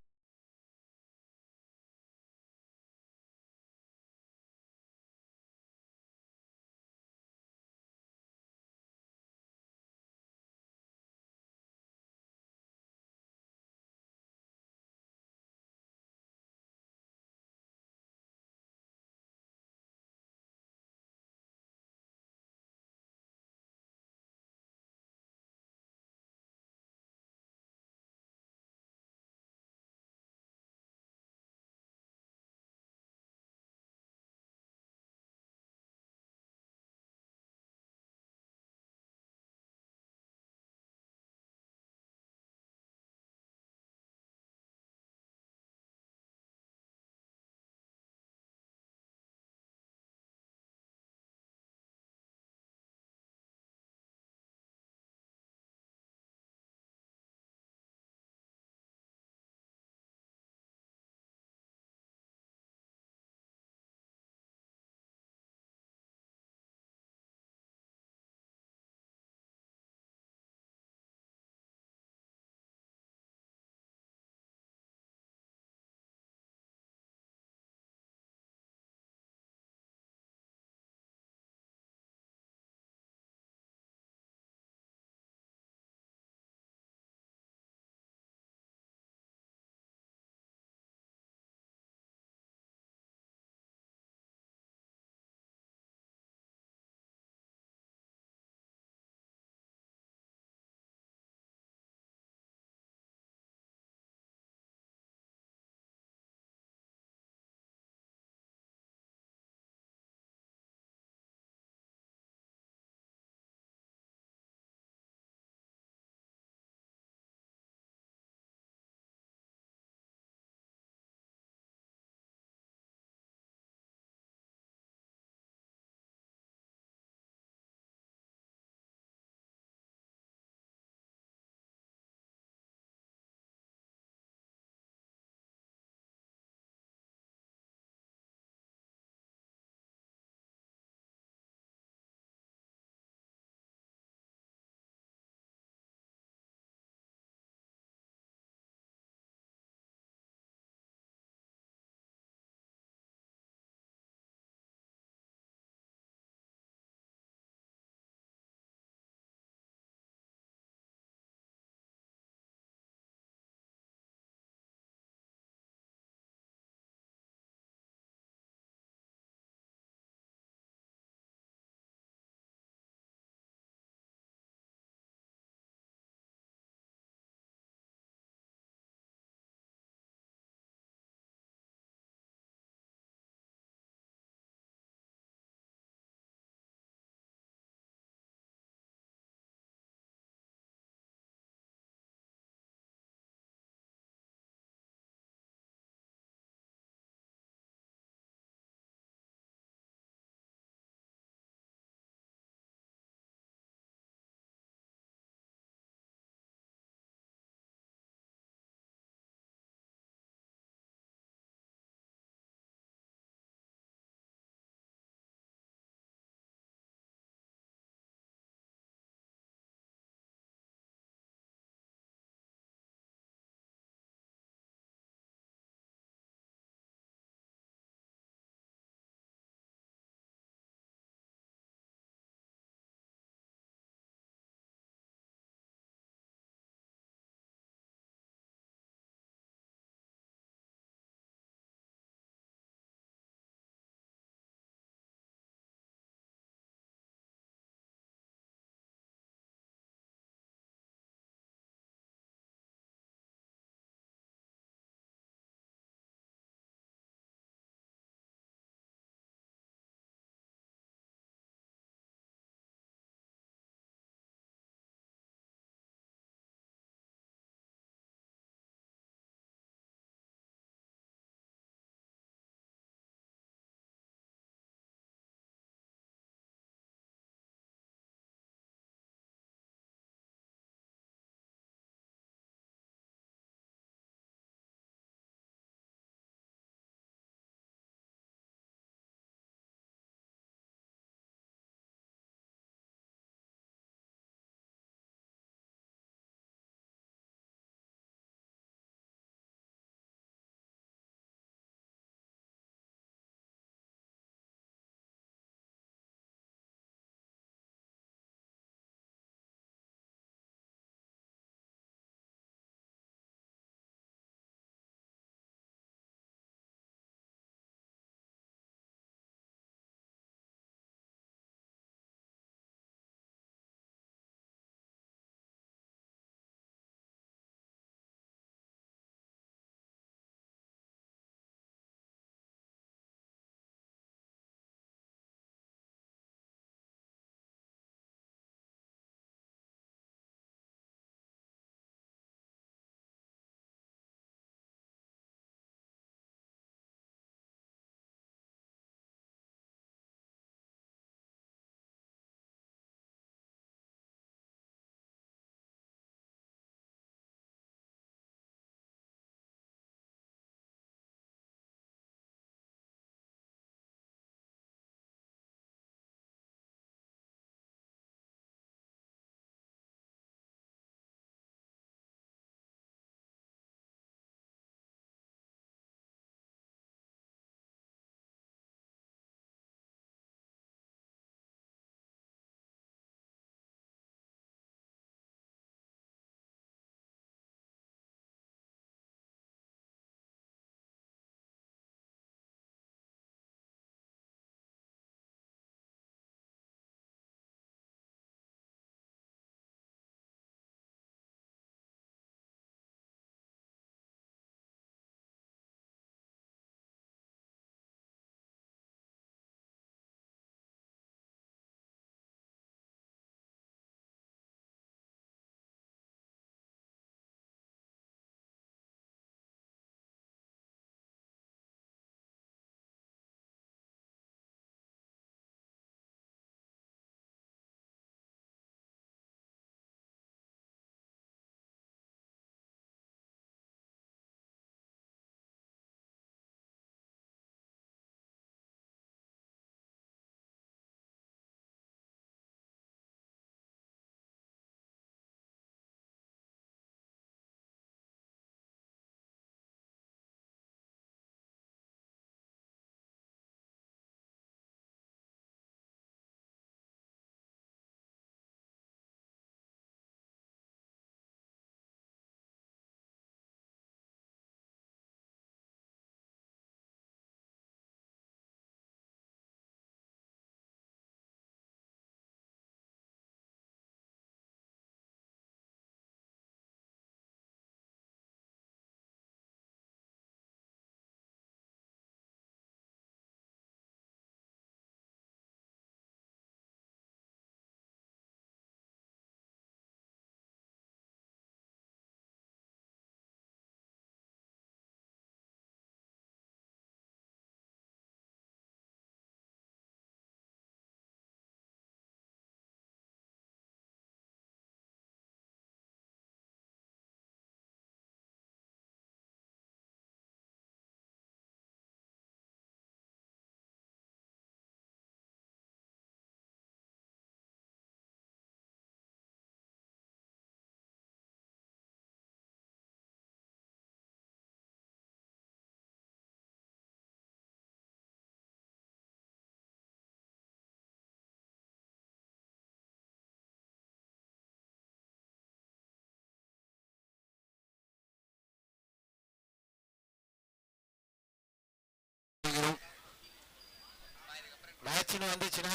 மேட்ச்னு வந்துச்சுன்னா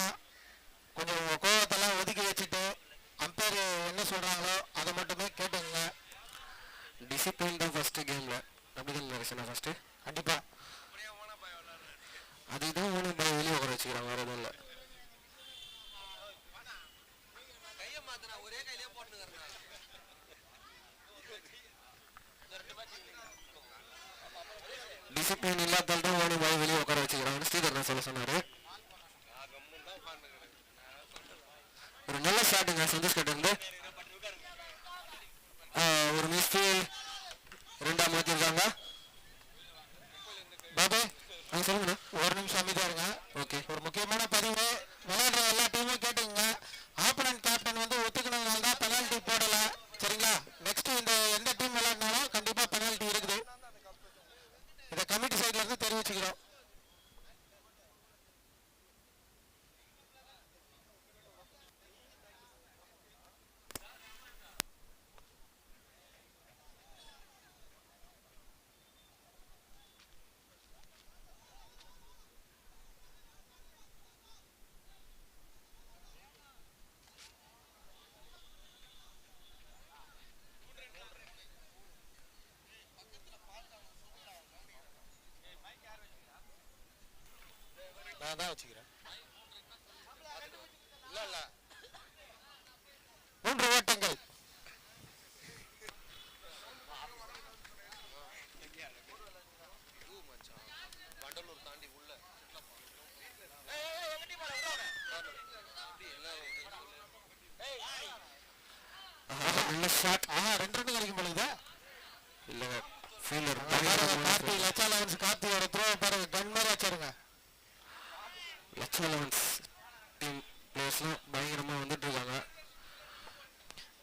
கொஞ்சம் உங்கள் கோவத்தெல்லாம் ஒதுக்கி வச்சுட்டு அம்பையர் என்ன சொல்கிறாங்களோ அதை மட்டுமே கேட்டுங்க.
டிசிப்ளின் தான் ஃபஸ்ட்டு கேமில். அப்படி தான் நரேஷனா ஃபஸ்ட்டு?
கண்டிப்பாக.
அதுதான் ஓனம் பாய் வெளியே உட்கார வச்சுக்கிறாங்க, வேறு எதுவும் இல்லை. டிசிப்ளின் இல்லாதால் தான் ஓனம் பாய் வெளியே உட்கார வச்சுக்கிறாங்கன்னு ஸ்ரீதர் தான் சொல்ல சொன்னார். ஒரு நல்ல ஷாட்டுங்க சந்தோஷ் கிட்ட இருந்து. ஒரு மிஸ்ஃபீல் ரெண்டாம் மாற்றிருக்காங்க.
பாபு
சொல்லுங்கண்ணா.
ஒரு நிமிஷம் அமைதியாக இருங்க.
ஓகே.
ஒரு முக்கியமான பதிவு, விளையாடுற எல்லா டீமும் கேட்டுங்க. ஆப்பனன்ட் கேப்டன் வந்து ஒத்துக்கணுனால தான் பெனால்ட்டி போடலை, சரிங்களா? நெக்ஸ்ட் இந்த எந்த டீம் விளையாடினாலும் கண்டிப்பாக பெனால்ட்டி இருக்குது. இதை கமிட்டி சைட்ல இருந்து தெரிவிச்சுக்கிறோம். நான் தான் வச்சுக்கிறேன். 3 ஓட்டங்கள்.
நல்ல ஷாட்.
2 ரன் கிடைக்கும் பொழுது
இல்லை ஃபீல்டர்
கார்த்தி லட்சா லெவன்ஸ் கார்த்தியோட த்ரோ பாருங்க, கன் மாதிரி வச்சாருங்க.
லட்சா லெவன்ஸ் டீம் பிளேயர்ஸ்லாம் பயங்கரமாக வந்துட்டு இருக்காங்க.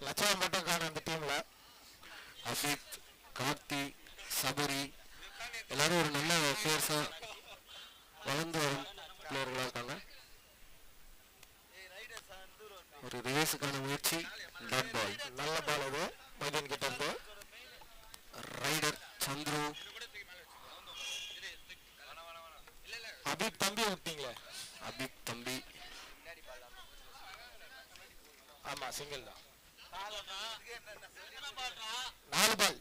லட்சா மட்டும் காணும் அந்த டீமில்.
அசித், கார்த்தி, சபரி எல்லாரும் ஒரு நல்ல பிளேயர்ஸாக வளர்ந்து வரும் பிளேயர்களாக இருக்காங்க. ஒரு ரிவேஸுக்கான முயற்சி. Dot ball.
நல்ல பால் அது மைதன் கிட்ட இருந்து.
ரைடர் சந்துரு.
அபிப் தம்பி விட்டீங்களே.
அபிப் தம்பி.
ஆமா சிங்கிள் தான். 4 பால்.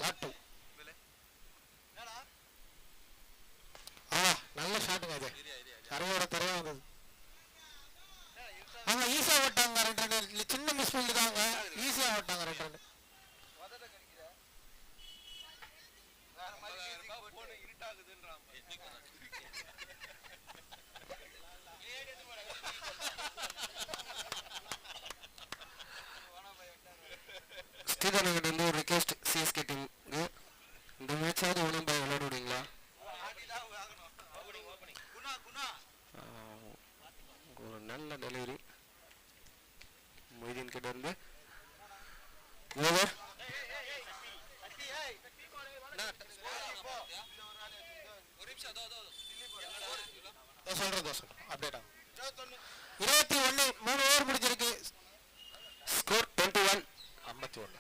லாட்டு. நல்ல ஷாட்டுங்க இது. கரையோட தரையா வந்தது. அவங்க ஈஸியா ஓட்டாங்க 2 ரன். சின்ன மிஸ் ஃபீல்டு தாங்க, ஈஸியா ஓட்டாங்க 2 ரன்.
ஸ்ரீதரன் வந்து ஒரு ரிக்வெஸ்ட் சிஎஸ்கே டீமுக்கு, இந்த மேட்சாவது ஓனம் பாய் விளையாட விடுவீங்களா? ஒரு நல்ல டெலிவரி மொய்தீன் கிட்ட இருந்து. ஓவர்.
சொல்றேன் அப்டேட் ஆகும். 21 3 ஓவர் முடிஞ்சிருக்கு.
ஸ்கோர் 21.
51.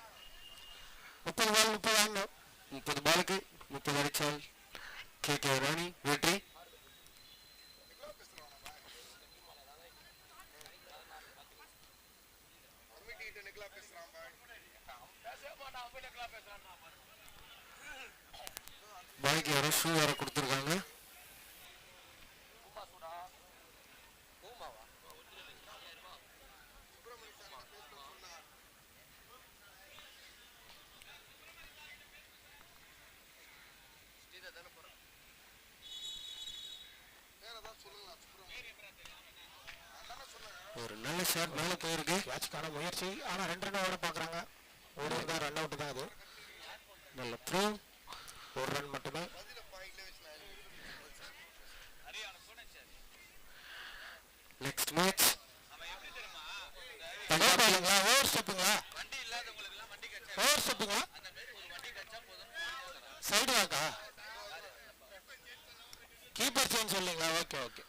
30 பால் 30 ஆடணும்.
30 பாலுக்கு 30 அடிச்சால் கே ராணி வெற்றி. பாய்க்கு யாரோ ஷூ வேற கொடுத்துருக்காங்க. ஒரு நல்ல ஷாட் மேலே போயிருக்கு.
கேட்சுக்கான முயற்சி, ஆனால் 2 ரன் ஓட பார்க்குறாங்க. ஒரு தான் ரன் அவுட் தான் அது.
நல்ல த்ரோ.
1 ரன் மட்டுமே.
நெக்ஸ்ட் மேட்ச்
ஓவர் ஸ்டெப்புங்களா? ஓவர் ஸ்டெப்புங்களா? சைடு வாக்கா? கீப்பர் சேஞ்ச் சொல்லிங்களா? Okay okay.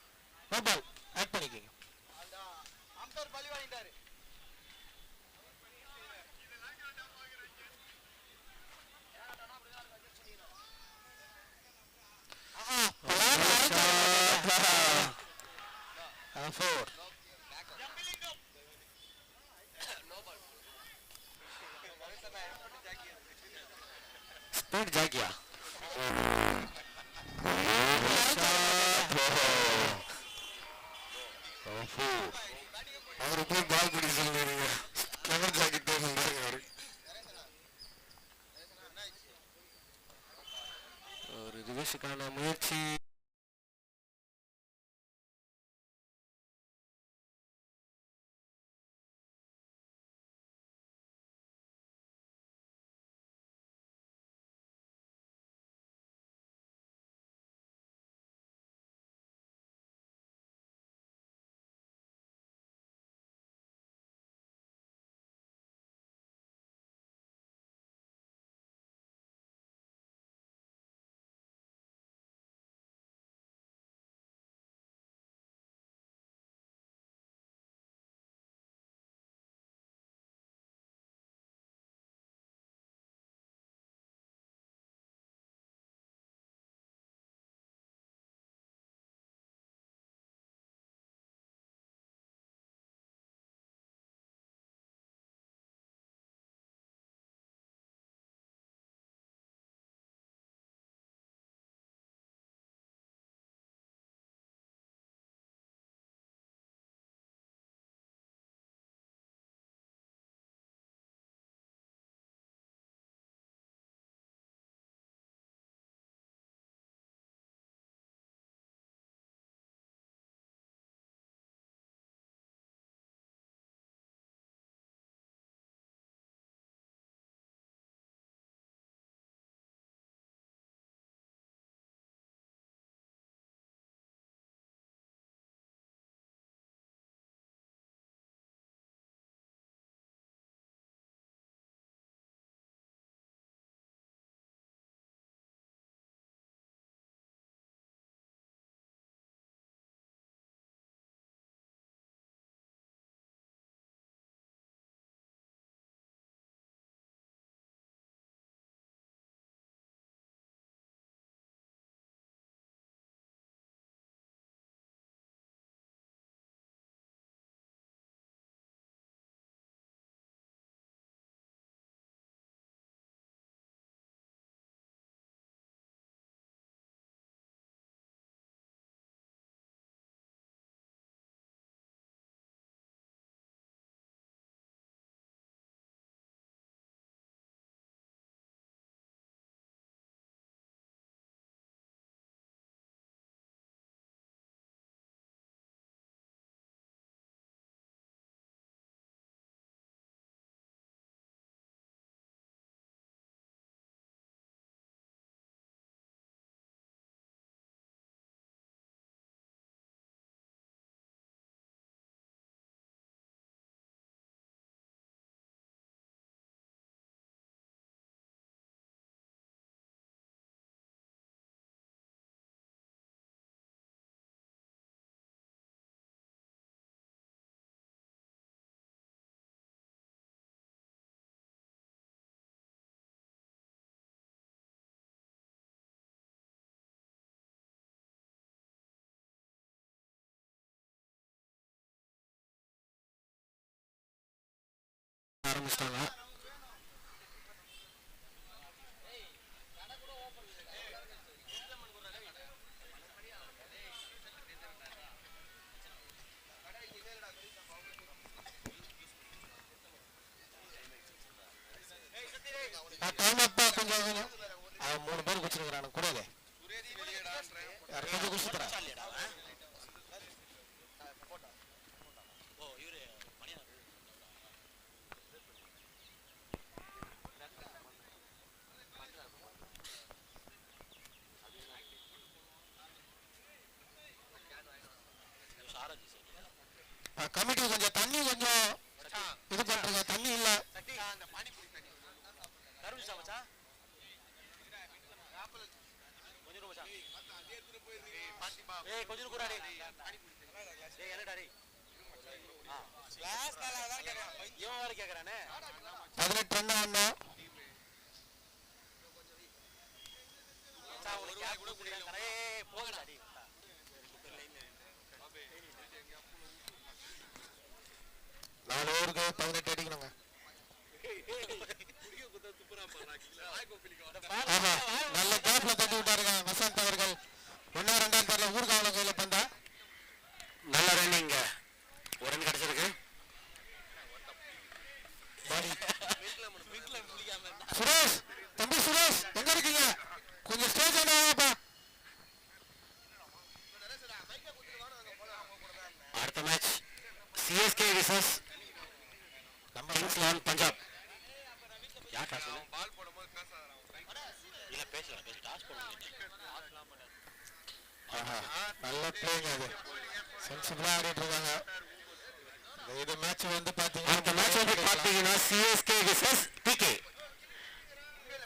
No ball add பண்ணிக்கிங்க. 4. Speed Jagia.
அவரு போய் பால் பிடி சொல்லுறீங்க. கவர் ஜாக்கெட் சொல்றாங்க அவரு.
ஒரு ரிவர்ஸுக்கான முயற்சி.
ஆரம்பிச்சிட்டாங்க. டைம் அப்பா கொஞ்சம் அவன் 3 பேர் குடிச்சிருக்கிறானு கூடாது கொஞ்சம் குடிச்சுக்கிறா. கமிட்டி கொஞ்சம் தண்ணி கொஞ்சம் இது பண்றீங்க. தண்ணி இல்ல பதினெட்டு ரன் ஆடணும். 4 ஓவருக்கு 18 அடிக்கணுங்க. ஆஹா, நல்ல கேப்ல தட்டி விட்டாருங்க வசந்த் அவர்கள். 1-2 பேர்ல ஊர்காவல கையில பந்தா. நல்ல ரன்னிங்க, ஒரு ரன் கிடைச்சிருக்கு. சுரேஷ், தம்பி சுரேஷ் எங்க இருக்கீங்க? கொஞ்சம் ஸ்டேஜ் ஆனாப்பா. அடுத்த match CSK versus kings 11 Punjab. யார் டாஸ்? இல்ல பேசலாம், டாஸ் பண்ணுங்க. ஆஹா, நல்ல பிளேங்க, அது சென்சிபிளா ஆடிட்டு இருக்காங்க. இந்த மேட்ச் வந்து பாத்தீங்கன்னா CSK versus PK.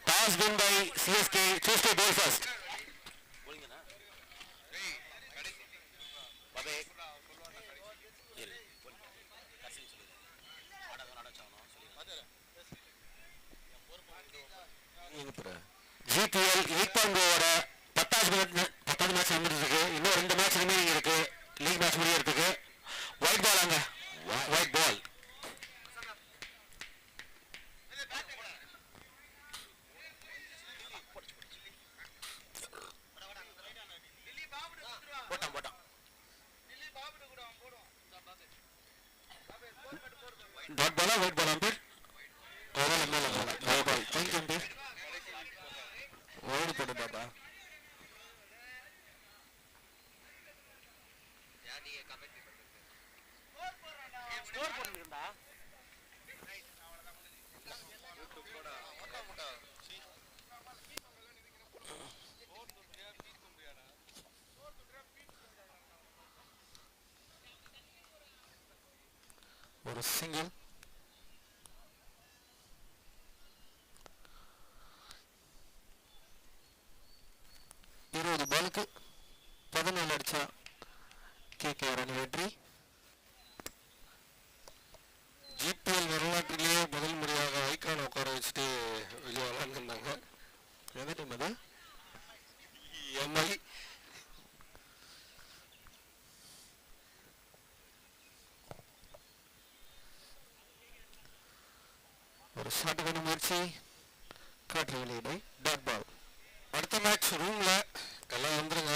Toss win by CSK. Choose to bowl first. GPL 8.0 10வது மேட்ச் முடிஞ்சிருக்கு. இன்னும் 2 மேட்ச் ரிமைனிங் இருக்கு லீக் மேட்ச் முடியறதுக்கு. ஒயிட் பால் அங்க, ஒயிட் பால். டாட் பாலா ஒயிட் பால் அம்பர்? ஓவல் மேல ball, wide ball. Thank you umpire. ஓடி போடு பாபா. ஒரு சிங்கிள். பாலுக்கு 14 அடிச்சா கேகேஆர் அணி வெற்றி. ஜிபிஎல் வரலாற்றிலேயே முதல் முறையாக வைக்கான உட்கார வச்சுட்டு வெளியே விளாண்டுருந்தாங்க. எந்த டீம் அது? எம்ஐ. ஒரு ஷாட்டுக்கான முயற்சி, காற்று வெளியீடு, டாட் பால். அடுத்த மேட்ச் ரூம்ல எல்லாம் வந்துருங்க.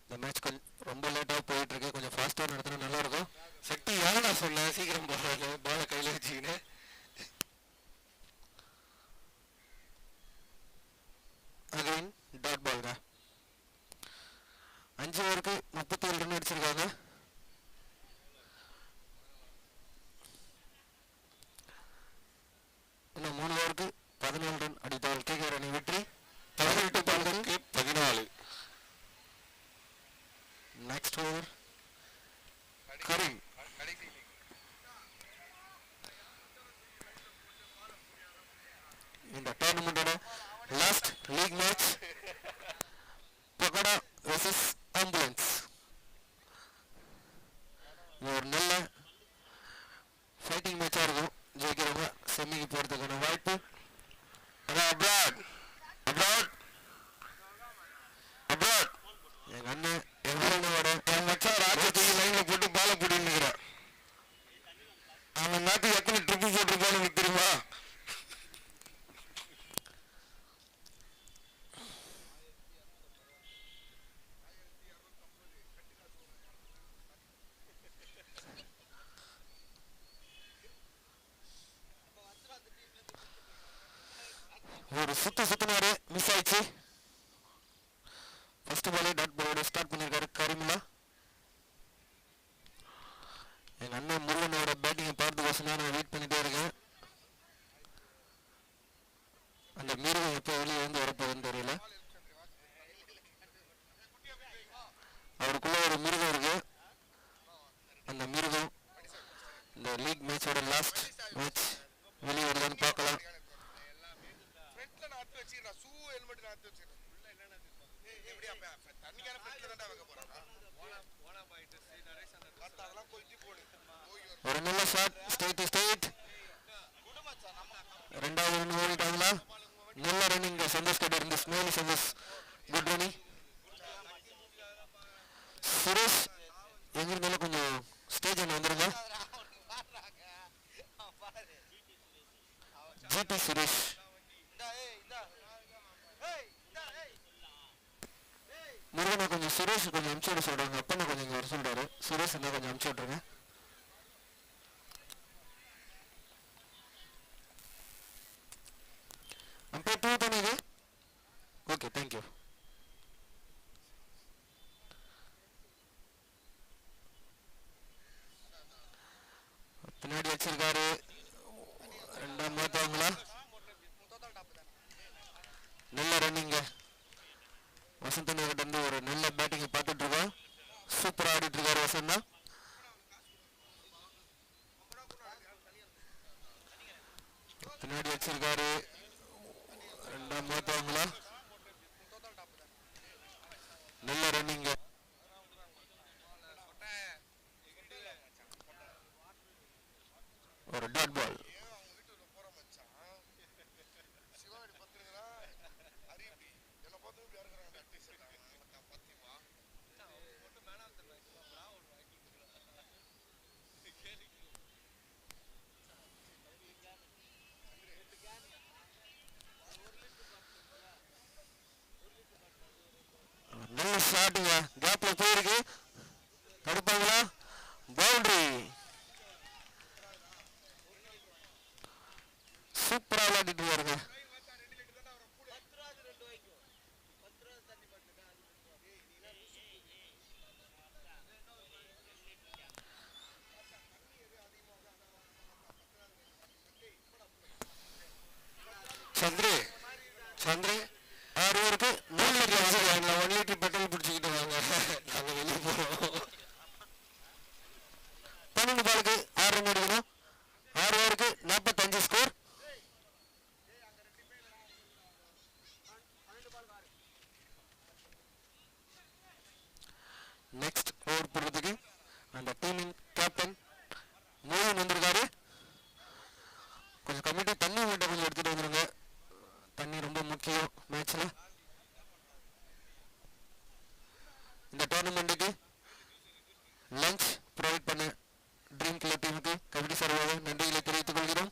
இந்த மேட்ச் கொஞ்சம் ரொம்ப லேட்டாக போயிட்டு இருக்கு. கொஞ்சம் ஃபாஸ்ட்டாக நடத்தினா நல்லா இருக்கும். சக்தி யாரா சொன்ன சீக்கிரம் போடுறது, பாலை கையில் வச்சுக்கின்னு. அகைன் டாட் பால் தான். 5 ஓவருக்கு 37 ரன் அடிச்சிருக்காங்க. இன்னும் 3 ஓவருக்கு 14 ரன் அடித்தால் கேகேஆர் அணி வெற்றி. 18 பால்களுக்கு 14. Next over Karim. இந்த டோர்னமெண்டோட last league match Pakoda versus ambulance. இது ஒரு நல்ல ஃபைட்டிங் மேட்சாக இருக்கும். ஜெயிக்கிறவங்க செமிக்கு போகிறதுக்கான வாய்ப்பு. அதான் அப்ராட் அப்ராட் அப்ராட் எங்கள் அண்ணன் எவ்வளோட என் மச்சான் ராஜ்யத்துக்கு லைனில் போட்டு பாலை போட்டுன்னுக்கிறேன். அவன் நாட்டுக்கு எத்தனை ட்ரிப்பு போட்டிருப்பான்னு எனக்கு தெரியுமா? ஒரு சுத்தினாரு, மிஸ் ஆயிடுச்சு. ஃபர்ஸ்ட் பாலே டாட் பாலோட ஸ்டார்ட் பண்ணியிருக்காரு கரீமுல்லா. எங்க அண்ணன் முருகனோட பேட்டிங்கை பார்த்துக்கோசம் நான் வெயிட் பண்ணிட்டே இருக்கேன். அந்த மிருகம் எப்போ வெளியே வந்து வரப்போகுதுன்னு தெரியல. அவருக்குள்ள ஒரு மிருகம் இருக்கு. அந்த மிருகம் இந்த லீக் மேட்சோட லாஸ்ட் மேட்ச் வெளியே வருதான்னு பார்க்கலாம்.
ஒரு நல்ல ஷாட், ஸ்ட்ரைட் ஸ்ட்ரைட். ரெண்டாவது ரன் ஓடிட்டாங்களா? நல்ல ரன்னிங் சந்தோஷ் கிட்ட இருந்து. Smiley Santhosh, good running. Suresh எங்க இருந்தாலும் கொஞ்சம் ஸ்டேஜ் ஒன்று வந்துருங்க. ஜிடி சுரேஷ், முருகனை கொஞ்சம் சுரேஷ் கொஞ்சம் அனுப்பிச்சு விட சொல்றாங்க. அப்பா கொஞ்சம் இங்க வர சொல்றாரு. சுரேஷ் இருந்தா கொஞ்சம் அனுப்பிச்சு விட்ருங்க. அம்பையர் 2 தானே இது? Okay, thank you. பின்னாடி வச்சிருக்காரு. ரெண்டாம் மாத்தவங்களா? நல்ல ரன்னிங்க. வசந்த் கிட்ட இருந்து ஒரு நல்ல பேட்டிங்கை பார்த்துட்டு இருக்கோம். சூப்பரா ஆடிட்டு இருக்காரு வசந்த் தான். பின்னாடி வச்சிருக்காரு. ரெண்டாம் மாத்தவங்களா? நல்ல ரன்னிங்க. ஒரு டாட் பால். நல்ல ஷாட்டுங்க. கேப்ல போயிருக்கு. தடுப்பாங்களா? பவுண்டரி. சூப்பரா விளையாடிட்டு இருக்காருங்க. சந்திரி சந்திரி 6 ஓவருக்கு 3 லிட்டர் வச்சுருக்காங்க. 1 லிட்டர் பெட்ரோல் பிடிச்சிக்கிட்டு வாங்க, நாங்கள் வெளியே போகிறோம். 12 பாலுக்கு 6 ரன் எடுக்கணும். 6 ஓவருக்கு 45 ஸ்கோர். நெக்ஸ்ட் ஓவர் போடுறதுக்கு அந்த டீமின் கேப்டன் மோகன் வந்திருக்காரு. கொஞ்சம் கமிட்டி தண்ணி மட்டும் கொஞ்சம் எடுத்துகிட்டு வந்துருங்க. தண்ணி ரொம்ப முக்கியம் மேட்ச்சில். இந்த டோர்னமெண்ட்டுக்கு லஞ்ச் ப்ரொவைட் பண்ண ட்ரீம் கிளப் டீமுக்கு கமிட்டி சார்பாக நன்றிகளை தெரிவித்துக் கொள்கிறோம்.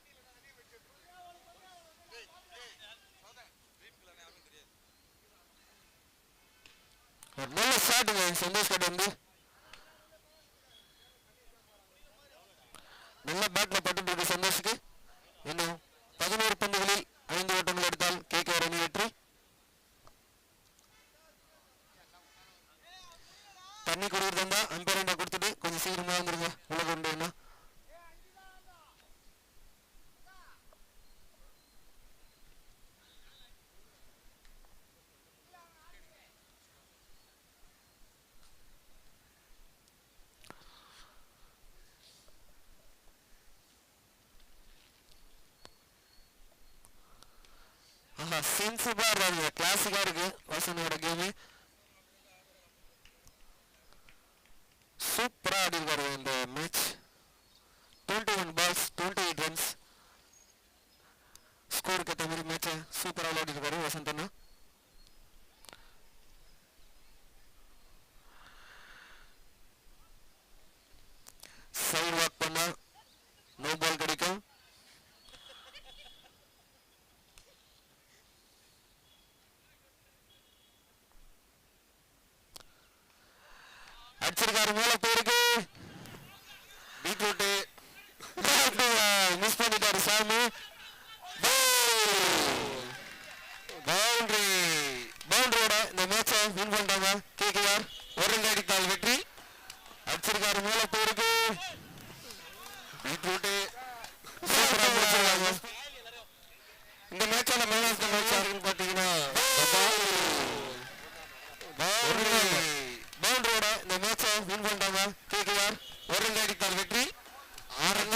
ஒரு நல்ல ஷாட்டுங்க சந்தோஷ் கிட்ட வந்து. நல்ல பேட்ல பட்டு இருக்கு சந்தோஷுக்கு. இன்னும் 11 பந்துகளில் 5 ஓட்டங்கள் எடுத்தால் கேகேஆர் அணி வெற்றி. தண்ணி கொடுக்குறது இருந்தா அம்பையர் கொடுத்துட்டு கொஞ்சம் சீக்கிரமா வந்துருங்க. உலக உண்டு என்ன சென்சிபா இருக்காங்க. கிளாசிக்கா இருக்கு வசனோட கேமு. சூப்பரா ஆடி இருக்காரு இந்த மேட்ச். 21 பால்ஸ் 28 ரன்ஸ் ஸ்கோருக்கு ஏற்ற மாதிரி மேட்சை சூப்பரா விளையாடி இருக்காரு வசந்த் அண்ணா. சைடு வாக் பண்ணா நோ பால் கிடைக்கும். அடிச்சிருக்காரு, மேல போயிருக்கு. பீட்ரூட்டு மிஸ் பண்ணிட்டாரு சாமி. பவுண்டரி. பவுண்டரியோட இந்த மேட்சை வின் பண்ணிட்டாங்க கேகேஆர். ஒரு ரன் அடித்தால் வெற்றி. அடிச்சிருக்காரு, மேல போயிருக்கு. பீட்ரூட்டு சூப்பரா முடிச்சிருக்காங்க. இந்த மேட்சோட மேன் ஆஃப் த மேட்ச் யாருன்னு பாத்தீங்கன்னா பவுண்டரியோட இந்த மேட்சை வின் பண்ணிட்டாங்க கேகேஆர். ஒரு ரன் அடித்தால் வெற்றி. 6 ரன்